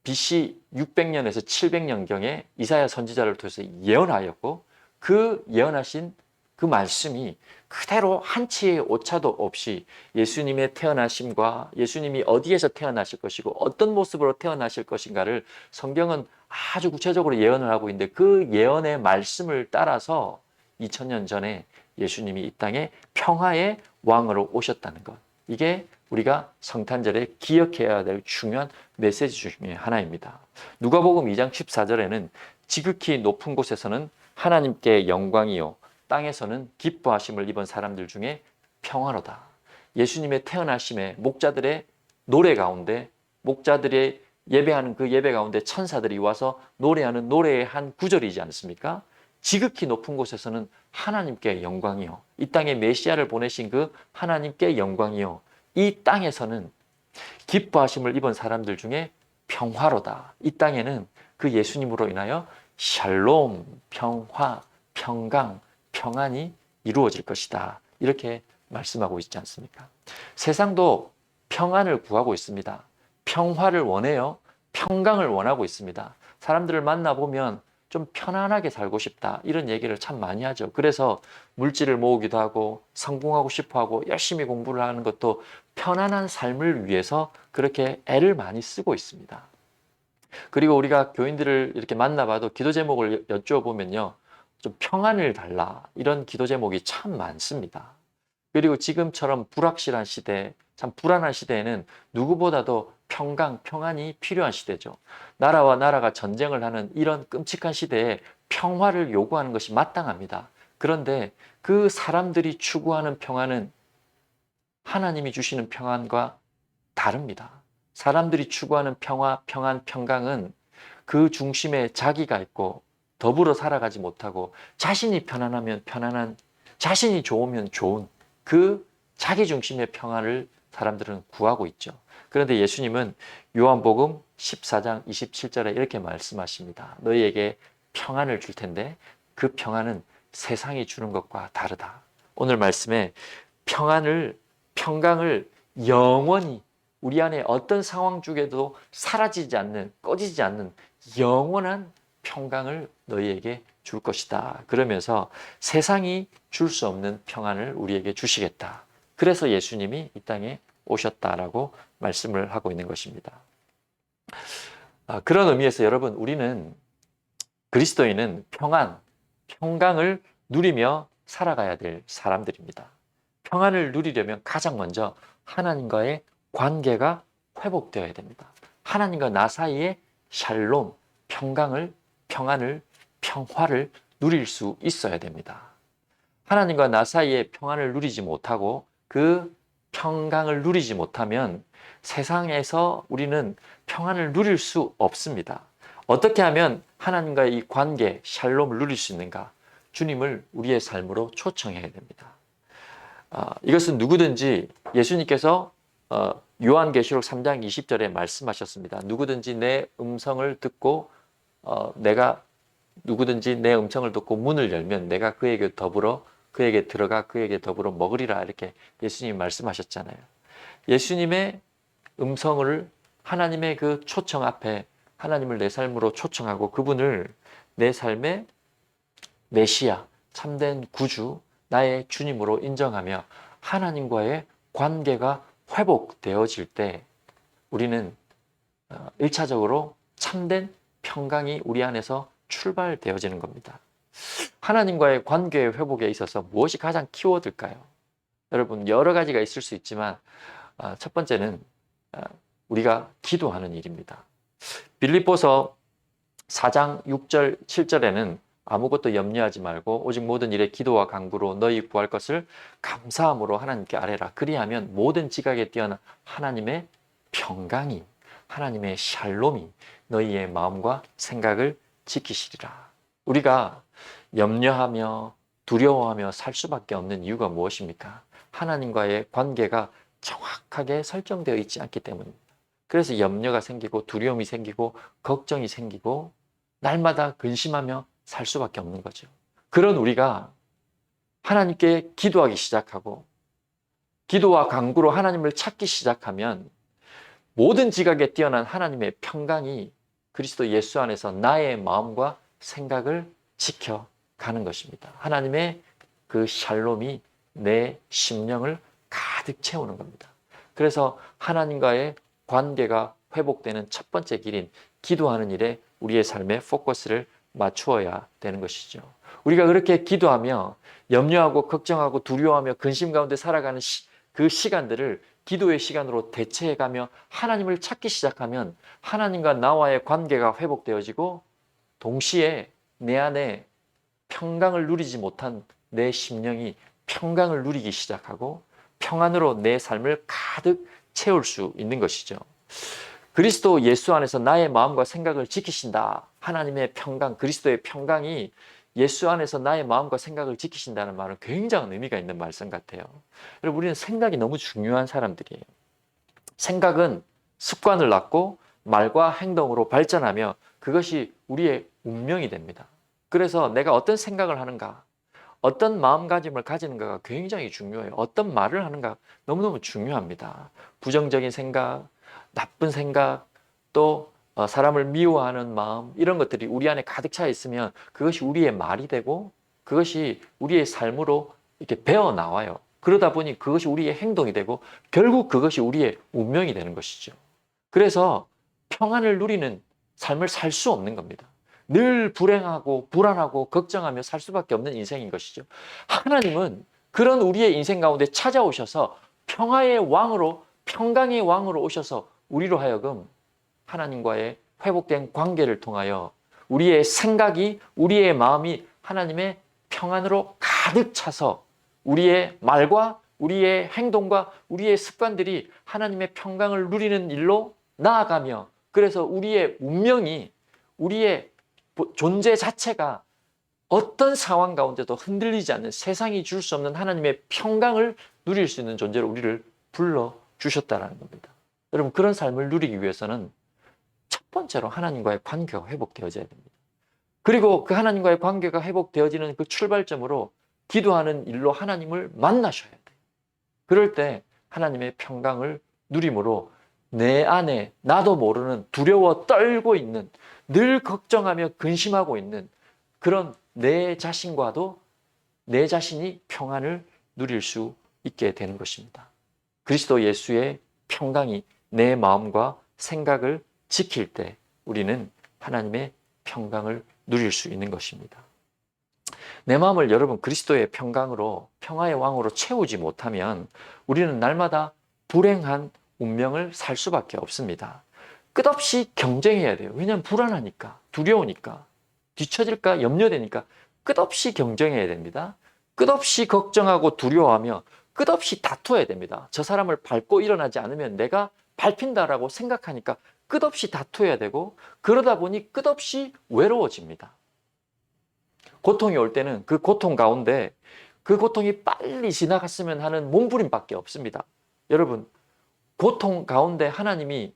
BC 600년에서 700년경에 이사야 선지자를 통해서 예언하였고 그 예언하신 그 말씀이 그대로 한치의 오차도 없이 예수님의 태어나심과 예수님이 어디에서 태어나실 것이고 어떤 모습으로 태어나실 것인가를 성경은 아주 구체적으로 예언을 하고 있는데, 그 예언의 말씀을 따라서 2000년 전에 예수님이 이 땅에 평화의 왕으로 오셨다는 것, 이게 우리가 성탄절에 기억해야 될 중요한 메시지 중에 하나입니다. 누가복음 2장 14절에는 지극히 높은 곳에서는 하나님께 영광이요 땅에서는 기뻐하심을 입은 사람들 중에 평화로다. 예수님의 태어나심에 목자들의 노래 가운데, 목자들의 예배하는 그 예배 가운데 천사들이 와서 노래하는 노래의 한 구절이지 않습니까? 지극히 높은 곳에서는 하나님께 영광이요, 이 땅에 메시아를 보내신 그 하나님께 영광이요, 이 땅에서는 기뻐하심을 입은 사람들 중에 평화로다. 이 땅에는 그 예수님으로 인하여 샬롬, 평화, 평강, 평안이 이루어질 것이다. 이렇게 말씀하고 있지 않습니까? 세상도 평안을 구하고 있습니다. 평화를 원해요. 평강을 원하고 있습니다. 사람들을 만나보면 좀 편안하게 살고 싶다, 이런 얘기를 참 많이 하죠. 그래서 물질을 모으기도 하고 성공하고 싶어하고 열심히 공부를 하는 것도 편안한 삶을 위해서 그렇게 애를 많이 쓰고 있습니다. 그리고 우리가 교인들을 이렇게 만나봐도 기도 제목을 여쭈어보면요, 좀 평안을 달라, 이런 기도 제목이 참 많습니다. 그리고 지금처럼 불확실한 시대, 참 불안한 시대에는 누구보다도 평강, 평안이 필요한 시대죠. 나라와 나라가 전쟁을 하는 이런 끔찍한 시대에 평화를 요구하는 것이 마땅합니다. 그런데 그 사람들이 추구하는 평안은 하나님이 주시는 평안과 다릅니다. 사람들이 추구하는 평화, 평안, 평강은 그 중심에 자기가 있고 더불어 살아가지 못하고 자신이 편안하면 편안한, 자신이 좋으면 좋은 그 자기 중심의 평안을 사람들은 구하고 있죠. 그런데 예수님은 요한복음 14장 27절에 이렇게 말씀하십니다. 너희에게 평안을 줄 텐데 그 평안은 세상이 주는 것과 다르다. 오늘 말씀에 평안을, 평강을 영원히 우리 안에 어떤 상황 중에도 사라지지 않는, 꺼지지 않는 영원한 평강을 너희에게 줄 것이다. 그러면서 세상이 줄 수 없는 평안을 우리에게 주시겠다. 그래서 예수님이 이 땅에 오셨다라고 말씀을 하고 있는 것입니다. 그런 의미에서 여러분, 우리는, 그리스도인은 평안, 평강을 누리며 살아가야 될 사람들입니다. 평안을 누리려면 가장 먼저 하나님과의 관계가 회복되어야 됩니다. 하나님과 나 사이에 샬롬, 평강을, 평안을, 평화를 누릴 수 있어야 됩니다. 하나님과 나 사이에 평안을 누리지 못하고 그 평강을 누리지 못하면 세상에서 우리는 평안을 누릴 수 없습니다. 어떻게 하면 하나님과의 이 관계, 샬롬을 누릴 수 있는가? 주님을 우리의 삶으로 초청해야 됩니다. 이것은 누구든지, 예수님께서 요한계시록 3장 20절에 말씀하셨습니다. 누구든지 내 음성을 듣고 누구든지 내 음성을 듣고 문을 열면 내가 그에게 더불어, 그에게 들어가 그에게 더불어 먹으리라, 이렇게 예수님이 말씀하셨잖아요. 예수님의 음성을, 하나님의 그 초청 앞에 하나님을 내 삶으로 초청하고 그분을 내 삶의 메시아, 참된 구주, 나의 주님으로 인정하며 하나님과의 관계가 회복되어질 때 우리는 1차적으로 참된 평강이 우리 안에서 출발되어지는 겁니다. 하나님과의 관계의 회복에 있어서 무엇이 가장 키워드일까요? 여러분, 여러 가지가 있을 수 있지만 첫 번째는 우리가 기도하는 일입니다. 빌립보서 4장 6절 7절에는 아무것도 염려하지 말고 오직 모든 일에 기도와 간구로 너희 구할 것을 감사함으로 하나님께 아뢰라. 그리하면 모든 지각에 뛰어난 하나님의 평강이, 하나님의 샬롬이 너희의 마음과 생각을 지키시리라. 우리가 염려하며 두려워하며 살 수밖에 없는 이유가 무엇입니까? 하나님과의 관계가 정확하게 설정되어 있지 않기 때문입니다. 그래서 염려가 생기고 두려움이 생기고 걱정이 생기고 날마다 근심하며 살 수밖에 없는 거죠. 그런 우리가 하나님께 기도하기 시작하고 기도와 간구로 하나님을 찾기 시작하면 모든 지각에 뛰어난 하나님의 평강이 그리스도 예수 안에서 나의 마음과 생각을 지켜가는 것입니다. 하나님의 그 샬롬이 내 심령을 가득 채우는 겁니다. 그래서 하나님과의 관계가 회복되는 첫 번째 길인 기도하는 일에 우리의 삶의 포커스를 맞추어야 되는 것이죠. 우리가 그렇게 기도하며 염려하고 걱정하고 두려워하며 근심 가운데 살아가는 그 시간들을 기도의 시간으로 대체해가며 하나님을 찾기 시작하면 하나님과 나와의 관계가 회복되어지고 동시에 내 안에 평강을 누리지 못한 내 심령이 평강을 누리기 시작하고 평안으로 내 삶을 가득 채울 수 있는 것이죠. 그리스도 예수 안에서 나의 마음과 생각을 지키신다. 하나님의 평강, 그리스도의 평강이 예수 안에서 나의 마음과 생각을 지키신다는 말은 굉장한 의미가 있는 말씀 같아요. 여러분, 우리는 생각이 너무 중요한 사람들이에요. 생각은 습관을 낳고 말과 행동으로 발전하며 그것이 우리의 운명이 됩니다. 그래서 내가 어떤 생각을 하는가, 어떤 마음가짐을 가지는가가 굉장히 중요해요. 어떤 말을 하는가 너무너무 중요합니다. 부정적인 생각, 나쁜 생각, 또 사람을 미워하는 마음, 이런 것들이 우리 안에 가득 차 있으면 그것이 우리의 말이 되고 그것이 우리의 삶으로 이렇게 배어 나와요. 그러다 보니 그것이 우리의 행동이 되고 결국 그것이 우리의 운명이 되는 것이죠. 그래서 평안을 누리는 삶을 살 수 없는 겁니다. 늘 불행하고 불안하고 걱정하며 살 수밖에 없는 인생인 것이죠. 하나님은 그런 우리의 인생 가운데 찾아오셔서 평화의 왕으로, 평강의 왕으로 오셔서 우리로 하여금 하나님과의 회복된 관계를 통하여 우리의 생각이, 우리의 마음이 하나님의 평안으로 가득 차서 우리의 말과 우리의 행동과 우리의 습관들이 하나님의 평강을 누리는 일로 나아가며, 그래서 우리의 운명이, 우리의 존재 자체가 어떤 상황 가운데도 흔들리지 않는, 세상이 줄 수 없는 하나님의 평강을 누릴 수 있는 존재로 우리를 불러주셨다는 겁니다. 여러분, 그런 삶을 누리기 위해서는 첫 번째로 하나님과의 관계가 회복되어져야 됩니다. 그리고 그 하나님과의 관계가 회복되어지는 그 출발점으로 기도하는 일로 하나님을 만나셔야 돼요. 그럴 때 하나님의 평강을 누림으로 내 안에 나도 모르는 두려워 떨고 있는, 늘 걱정하며 근심하고 있는 그런 내 자신과도 내 자신이 평안을 누릴 수 있게 되는 것입니다. 그리스도 예수의 평강이 내 마음과 생각을 지킬 때 우리는 하나님의 평강을 누릴 수 있는 것입니다. 내 마음을 여러분 그리스도의 평강으로, 평화의 왕으로 채우지 못하면 우리는 날마다 불행한 운명을 살 수밖에 없습니다. 끝없이 경쟁해야 돼요. 왜냐하면 불안하니까, 두려우니까, 뒤처질까 염려되니까 끝없이 경쟁해야 됩니다. 끝없이 걱정하고 두려워하며 끝없이 다투어야 됩니다. 저 사람을 밟고 일어나지 않으면 내가 밟힌다라고 생각하니까 끝없이 다투어야 되고, 그러다 보니 끝없이 외로워집니다. 고통이 올 때는 그 고통 가운데 그 고통이 빨리 지나갔으면 하는 몸부림밖에 없습니다. 여러분, 고통 가운데 하나님이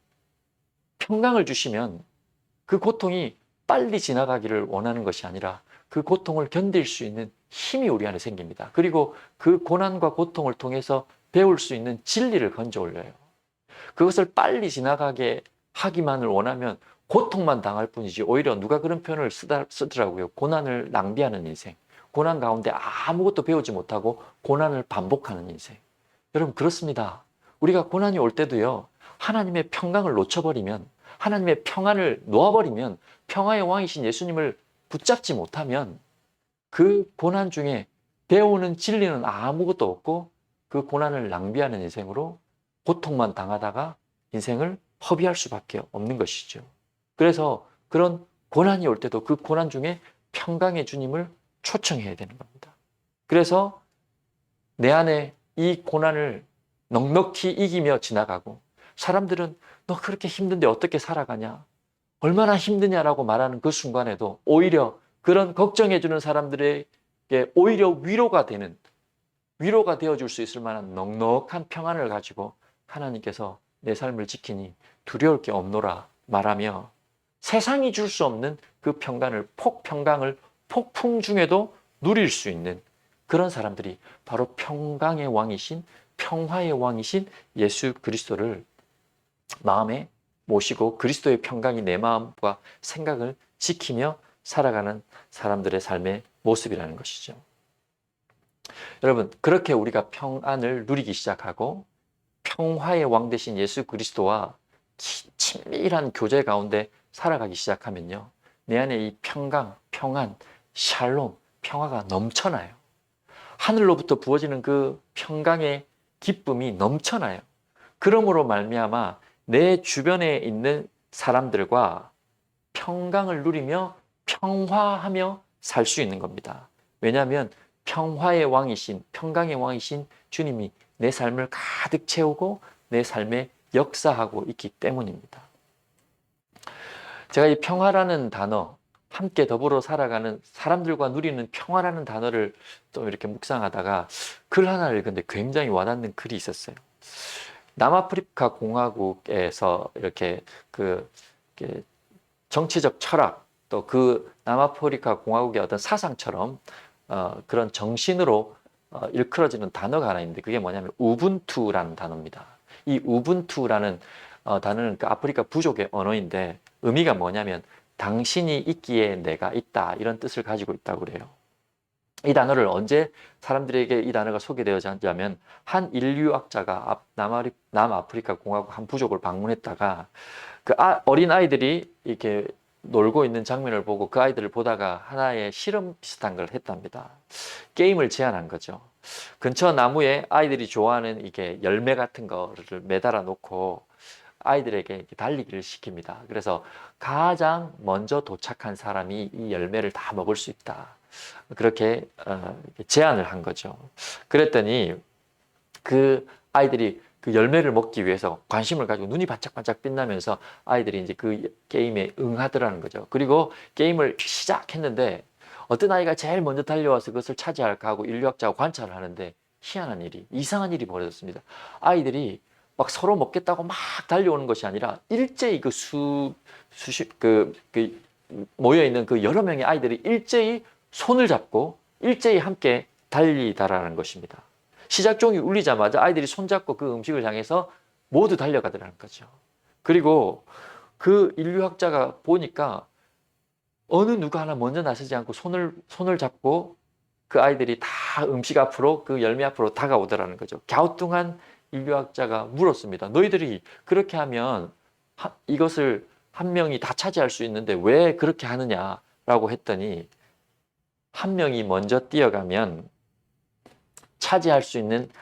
평강을 주시면 그 고통이 빨리 지나가기를 원하는 것이 아니라 그 고통을 견딜 수 있는 힘이 우리 안에 생깁니다. 그리고 그 고난과 고통을 통해서 배울 수 있는 진리를 건져 올려요. 그것을 빨리 지나가게 하기만을 원하면 고통만 당할 뿐이지, 오히려 누가 그런 표현을 쓰더라고요. 고난을 낭비하는 인생. 고난 가운데 아무것도 배우지 못하고 고난을 반복하는 인생. 여러분, 그렇습니다. 우리가 고난이 올 때도요, 하나님의 평강을 놓쳐버리면, 하나님의 평안을 놓아버리면, 평화의 왕이신 예수님을 붙잡지 못하면 그 고난 중에 배우는 진리는 아무것도 없고 그 고난을 낭비하는 인생으로 고통만 당하다가 인생을 허비할 수밖에 없는 것이죠. 그래서 그런 고난이 올 때도 그 고난 중에 평강의 주님을 초청해야 되는 겁니다. 그래서 내 안에 이 고난을 넉넉히 이기며 지나가고, 사람들은 너 그렇게 힘든데 어떻게 살아가냐, 얼마나 힘드냐라고 말하는 그 순간에도 오히려 그런 걱정해주는 사람들에게 오히려 위로가 되어줄 수 있을 만한 넉넉한 평안을 가지고 하나님께서 내 삶을 지키니 두려울 게 없노라 말하며 세상이 줄 수 없는 그 평강을 폭풍 중에도 누릴 수 있는 그런 사람들이 바로 평강의 왕이신, 평화의 왕이신 예수 그리스도를 마음에 모시고 그리스도의 평강이 내 마음과 생각을 지키며 살아가는 사람들의 삶의 모습이라는 것이죠. 여러분, 그렇게 우리가 평안을 누리기 시작하고 평화의 왕 되신 예수 그리스도와 친밀한 교제 가운데 살아가기 시작하면요, 내 안에 이 평강, 평안, 샬롬, 평화가 넘쳐나요. 하늘로부터 부어지는 그 평강의 기쁨이 넘쳐나요. 그러므로 말미암아 내 주변에 있는 사람들과 평강을 누리며 평화하며 살 수 있는 겁니다. 왜냐하면 평화의 왕이신, 평강의 왕이신 주님이 내 삶을 가득 채우고 내 삶에 역사하고 있기 때문입니다. 제가 이 평화라는 단어, 함께 더불어 살아가는 사람들과 누리는 평화라는 단어를 좀 이렇게 묵상하다가 글 하나를 읽었는데 굉장히 와닿는 글이 있었어요. 남아프리카 공화국에서 이렇게 정치적 철학, 또 그 남아프리카 공화국의 어떤 사상처럼 그런 정신으로 일컬어지는 단어가 하나 있는데, 그게 뭐냐면 우분투라는 단어입니다. 이 우분투라는 단어는 그 아프리카 부족의 언어인데, 의미가 뭐냐면 당신이 있기에 내가 있다, 이런 뜻을 가지고 있다고 그래요. 이 단어를 언제 사람들에게 이 단어가 소개되어졌냐면, 한 인류학자가 남아프리카 공화국 한 부족을 방문했다가 그 어린 아이들이 이렇게 놀고 있는 장면을 보고 그 아이들을 보다가 하나의 실험 비슷한 걸 했답니다. 게임을 제안한 거죠. 근처 나무에 아이들이 좋아하는 이게 열매 같은 거를 매달아 놓고 아이들에게 달리기를 시킵니다. 그래서 가장 먼저 도착한 사람이 이 열매를 다 먹을 수 있다, 그렇게 제안을 한 거죠. 그랬더니 그 아이들이 그 열매를 먹기 위해서 관심을 가지고 눈이 반짝반짝 빛나면서 아이들이 이제 그 게임에 응하더라는 거죠. 그리고 게임을 시작했는데 어떤 아이가 제일 먼저 달려와서 그것을 차지할까 하고 인류학자가 관찰을 하는데, 희한한 일이, 이상한 일이 벌어졌습니다. 아이들이 막 서로 먹겠다고 막 달려오는 것이 아니라 일제히 모여있는 그 여러 명의 아이들이 일제히 손을 잡고 일제히 함께 달리다라는 것입니다. 시작종이 울리자마자 아이들이 손잡고 그 음식을 향해서 모두 달려가더라는 거죠. 그리고 그 인류학자가 보니까 어느 누가 하나 먼저 나서지 않고 손을 잡고 그 아이들이 다 음식 앞으로, 그 열매 앞으로 다가오더라는 거죠. 갸우뚱한 인류학자가 물었습니다. 너희들이 그렇게 하면 이것을 한 명이 다 차지할 수 있는데 왜 그렇게 하느냐라고 했더니, 한 명이 먼저 뛰어가면 차지할 수 있는데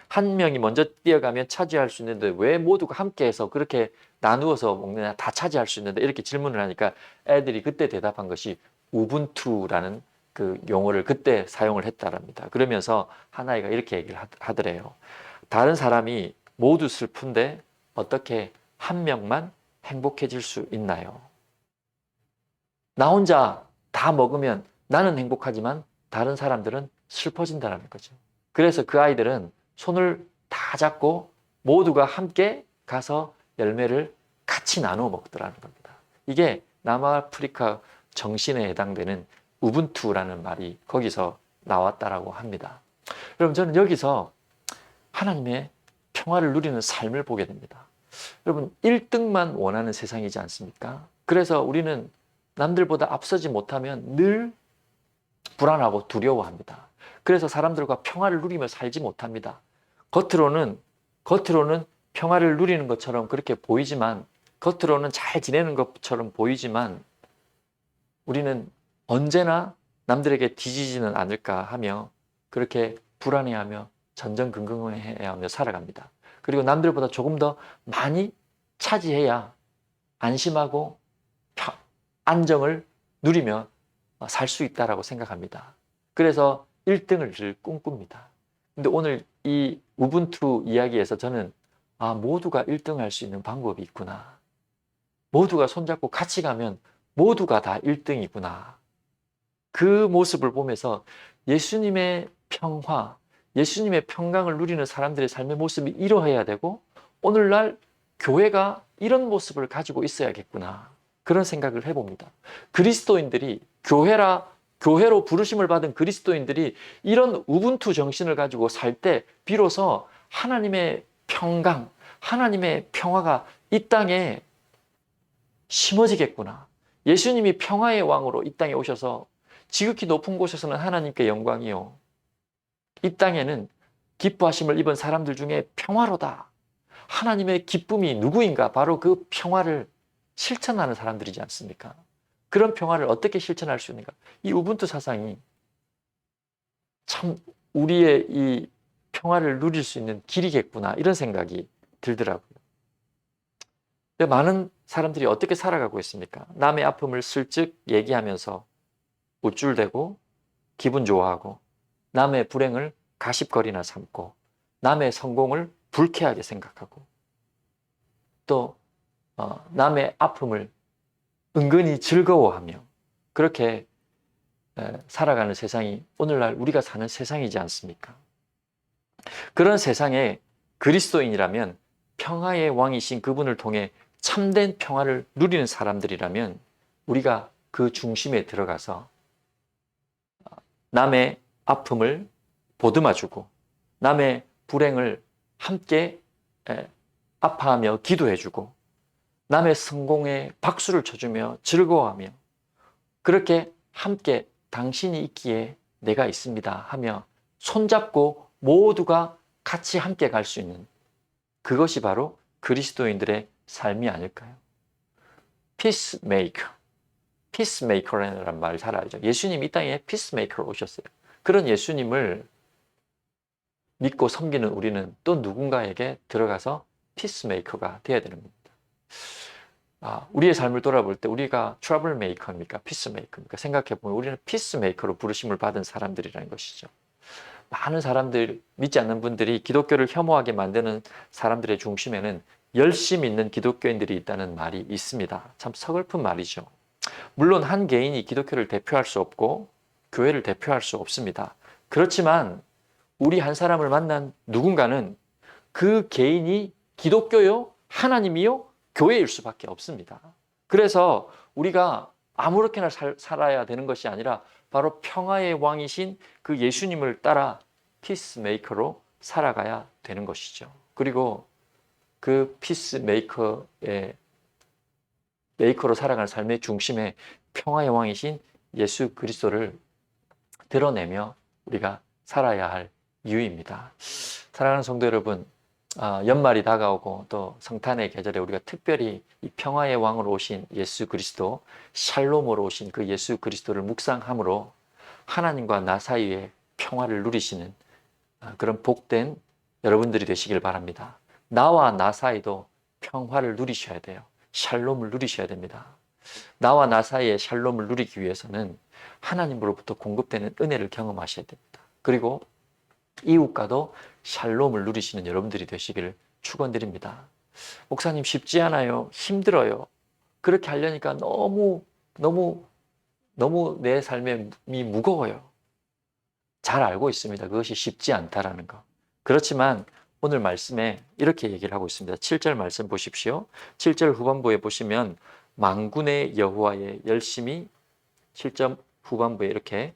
왜 모두가 함께해서 그렇게 나누어서 먹느냐, 다 차지할 수 있는데, 이렇게 질문을 하니까 애들이 그때 대답한 것이 우분투라는 그 용어를 그때 사용을 했다랍니다. 그러면서 한 아이가 이렇게 얘기를 하더래요. 다른 사람이 모두 슬픈데 어떻게 한 명만 행복해질 수 있나요? 나 혼자 다 먹으면 나는 행복하지만 다른 사람들은 슬퍼진다는 거죠. 그래서 그 아이들은 손을 다 잡고 모두가 함께 가서 열매를 같이 나누어 먹더라는 겁니다. 이게 남아프리카 정신에 해당되는 우분투라는 말이 거기서 나왔다라고 합니다. 여러분, 저는 여기서 하나님의 평화를 누리는 삶을 보게 됩니다. 여러분, 1등만 원하는 세상이지 않습니까? 그래서 우리는 남들보다 앞서지 못하면 늘 불안하고 두려워합니다. 그래서 사람들과 평화를 누리며 살지 못합니다. 겉으로는 평화를 누리는 것처럼 그렇게 보이지만, 겉으로는 잘 지내는 것처럼 보이지만, 우리는 언제나 남들에게 뒤지지는 않을까 하며 그렇게 불안해하며 전전긍긍해하며 살아갑니다. 그리고 남들보다 조금 더 많이 차지해야 안심하고 안정을 누리며 살 수 있다라고 생각합니다. 그래서 1등을 늘 꿈꿉니다. 근데 오늘 이 우분투 이야기에서 저는 모두가 1등 할 수 있는 방법이 있구나. 모두가 손잡고 같이 가면 모두가 다 1등이구나. 그 모습을 보면서 예수님의 평화, 예수님의 평강을 누리는 사람들의 삶의 모습이 이러해야 되고, 오늘날 교회가 이런 모습을 가지고 있어야겠구나, 그런 생각을 해봅니다. 그리스도인들이, 교회로 부르심을 받은 그리스도인들이 이런 우분투 정신을 가지고 살 때 비로소 하나님의 평강, 하나님의 평화가 이 땅에 심어지겠구나. 예수님이 평화의 왕으로 이 땅에 오셔서 지극히 높은 곳에서는 하나님께 영광이요, 이 땅에는 기뻐하심을 입은 사람들 중에 평화로다. 하나님의 기쁨이 누구인가? 바로 그 평화를 실천하는 사람들이지 않습니까? 그런 평화를 어떻게 실천할 수 있는가? 이 우분투 사상이 참 우리의 이 평화를 누릴 수 있는 길이겠구나, 이런 생각이 들더라고요. 많은 사람들이 어떻게 살아가고 있습니까? 남의 아픔을 슬쩍 얘기하면서 우쭐대고 기분 좋아하고, 남의 불행을 가십거리나 삼고, 남의 성공을 불쾌하게 생각하고, 또 남의 아픔을 은근히 즐거워하며, 그렇게 살아가는 세상이 오늘날 우리가 사는 세상이지 않습니까? 그런 세상에 그리스도인이라면, 평화의 왕이신 그분을 통해 참된 평화를 누리는 사람들이라면, 우리가 그 중심에 들어가서 남의 아픔을 보듬어주고, 남의 불행을 함께 아파하며 기도해주고, 남의 성공에 박수를 쳐주며 즐거워하며, 그렇게 함께 당신이 있기에 내가 있습니다 하며 손잡고 모두가 같이 함께 갈 수 있는, 그것이 바로 그리스도인들의 삶이 아닐까요? 피스메이커, 피스메이커라는 말 잘 알죠. 예수님이 이 땅에 피스메이커로 오셨어요. 그런 예수님을 믿고 섬기는 우리는 또 누군가에게 들어가서 피스메이커가 되어야 되는 겁니다. 우리의 삶을 돌아볼 때 우리가 트러블 메이커입니까? 피스메이커입니까? 생각해보면 우리는 피스메이커로 부르심을 받은 사람들이라는 것이죠. 많은 사람들, 믿지 않는 분들이 기독교를 혐오하게 만드는 사람들의 중심에는 열심히 있는 기독교인들이 있다는 말이 있습니다. 참 서글픈 말이죠. 물론 한 개인이 기독교를 대표할 수 없고 교회를 대표할 수 없습니다. 그렇지만 우리 한 사람을 만난 누군가는 그 개인이 기독교요, 하나님이요, 교회일 수밖에 없습니다. 그래서 우리가 아무렇게나 살아야 되는 것이 아니라 바로 평화의 왕이신 그 예수님을 따라 피스메이커로 살아가야 되는 것이죠. 그리고 그 피스메이커의 메이커로 살아가는 삶의 중심에 평화의 왕이신 예수 그리스도를 드러내며 우리가 살아야 할 이유입니다. 사랑하는 성도 여러분, 연말이 다가오고 또 성탄의 계절에 우리가 특별히 이 평화의 왕으로 오신 예수 그리스도, 샬롬으로 오신 그 예수 그리스도를 묵상함으로 하나님과 나 사이에 평화를 누리시는 그런 복된 여러분들이 되시길 바랍니다. 나와 나 사이도 평화를 누리셔야 돼요. 샬롬을 누리셔야 됩니다. 나와 나 사이에 샬롬을 누리기 위해서는 하나님으로부터 공급되는 은혜를 경험하셔야 됩니다. 그리고 이웃과도 샬롬을 누리시는 여러분들이 되시기를 축원드립니다. 목사님, 쉽지 않아요. 힘들어요. 그렇게 하려니까 너무 내 삶이 무거워요. 잘 알고 있습니다. 그것이 쉽지 않다라는 거. 그렇지만 오늘 말씀에 이렇게 얘기를 하고 있습니다. 7절 말씀 보십시오. 7절 후반부에 보시면 만군의 여호와의 열심히, 7절 후반부에 이렇게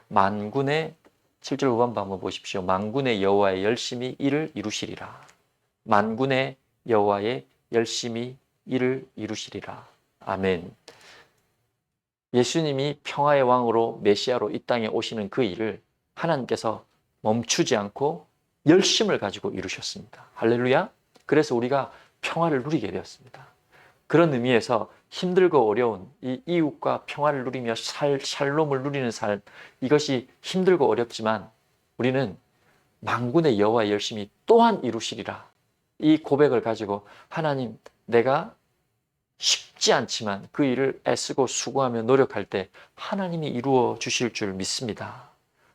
만군의, 7절 후반부 한번 보십시오. 만군의 여호와의 열심히 일을 이루시리라. 만군의 여호와의 열심히 일을 이루시리라. 아멘. 예수님이 평화의 왕으로 메시아로 이 땅에 오시는 그 일을 하나님께서 멈추지 않고 열심을 가지고 이루셨습니다. 할렐루야. 그래서 우리가 평화를 누리게 되었습니다. 그런 의미에서 힘들고 어려운 이 이웃과 평화를 누리며 샬롬을 누리는 삶, 이것이 힘들고 어렵지만 우리는 만군의 여호와의 열심히 또한 이루시리라. 이 고백을 가지고 하나님, 내가 쉽지 않지만 그 일을 애쓰고 수고하며 노력할 때 하나님이 이루어 주실 줄 믿습니다.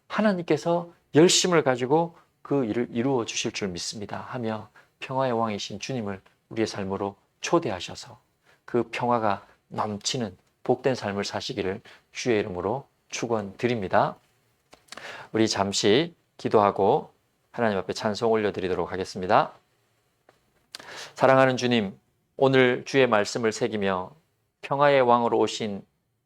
하나님께서 열심을 가지고 그 일을 이루어 주실 줄 믿습니다 하며 평화의 왕이신 주님을 우리의 삶으로 초대하셔서 그 평화가 넘치는 복된 삶을 사시기를 주의 이름으로 축원드립니다. 우리 잠시 기도하고 하나님 앞에 찬송 올려드리도록 하겠습니다. 사랑하는 주님, 오늘 주의 말씀을 새기며 평화의 왕으로 오신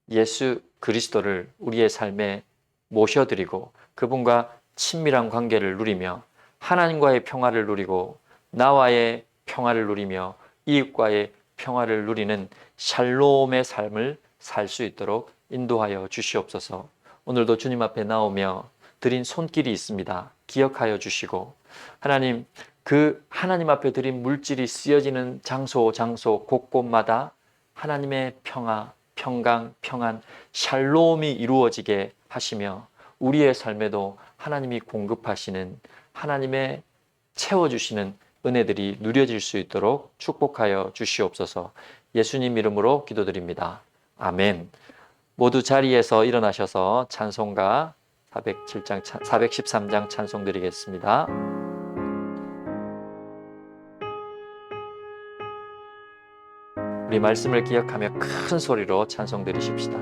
예수 그리스도를 우리의 삶에 모셔드리고 그분과 친밀한 관계를 누리며 하나님과의 평화를 누리고 나와의 평화를 누리며 이웃과의 평화를 누리는 샬롬의 삶을 살 수 있도록 인도하여 주시옵소서. 오늘도 주님 앞에 나오며 드린 손길이 있습니다. 기억하여 주시고 하나님 그 하나님 앞에 드린 물질이 쓰여지는 장소 곳곳마다 하나님의 평화, 평강, 평안, 샬롬이 이루어지게 하시며 우리의 삶에도 하나님이 공급하시는 하나님의 채워주시는 은혜들이 누려질 수 있도록 축복하여 주시옵소서. 예수님 이름으로 기도드립니다. 아멘. 모두 자리에서 일어나셔서 찬송가 413장 찬송 드리겠습니다. 우리 말씀을 기억하며 큰 소리로 찬송 드리십시다.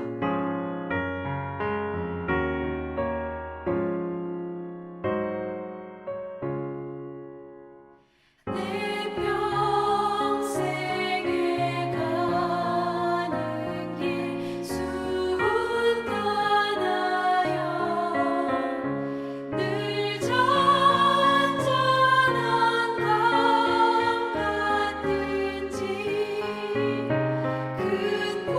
내 평생에 가는 길 순탄하여 늘 잔잔한 강 같은지 큰 꿈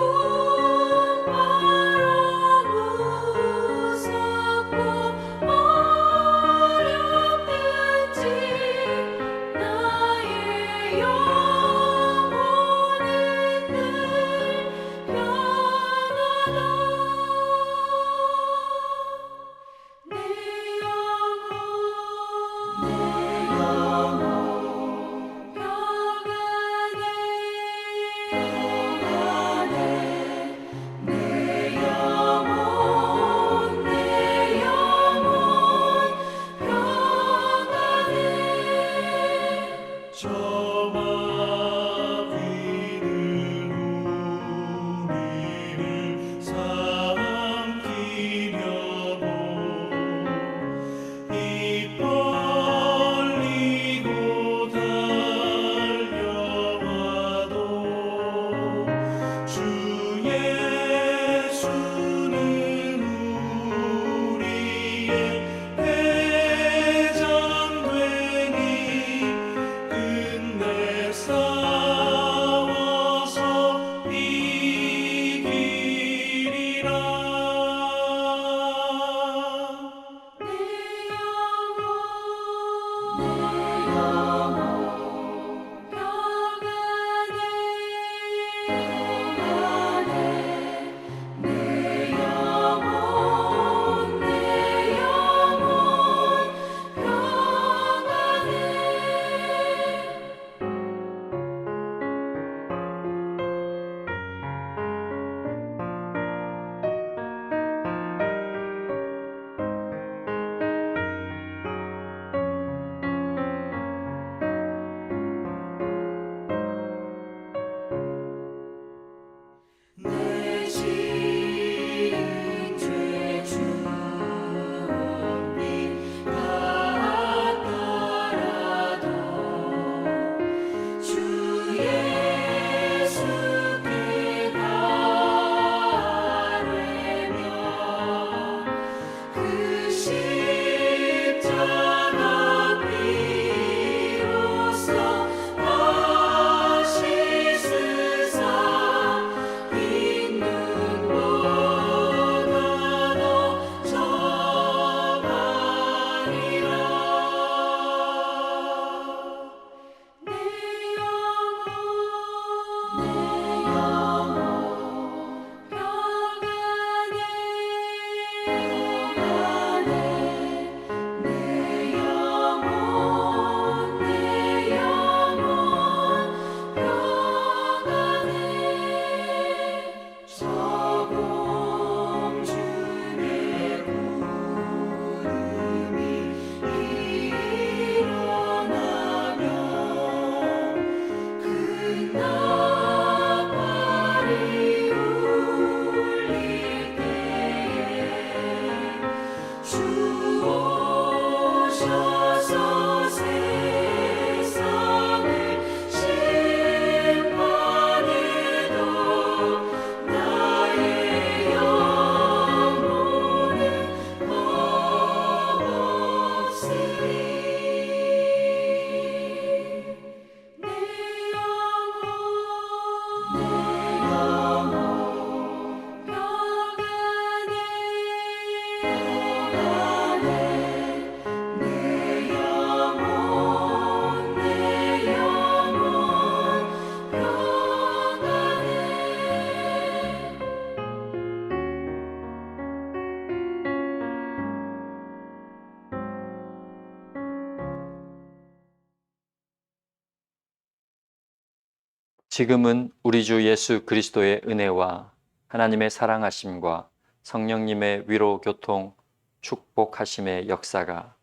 지금은 우리 주 예수 그리스도의 은혜와 하나님의 사랑하심과 성령님의 위로 교통 축복하심의 역사가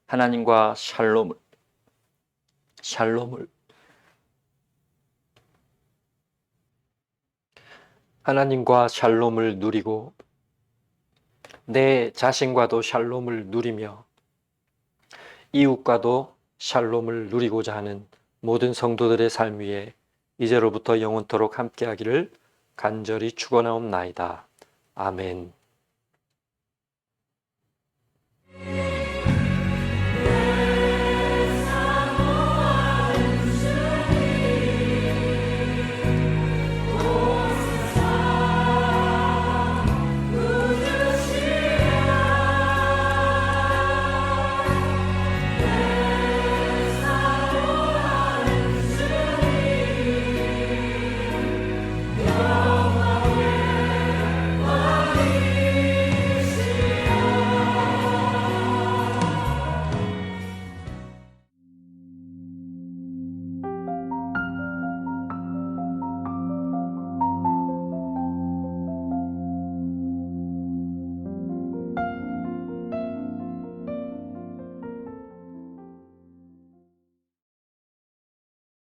하나님과 샬롬을 누리고 내 자신과도 샬롬을 누리며 이웃과도 샬롬을 누리고자 하는 모든 성도들의 삶 위에 이제로부터 영원토록 함께하기를 간절히 축원하옵나이다. 아멘.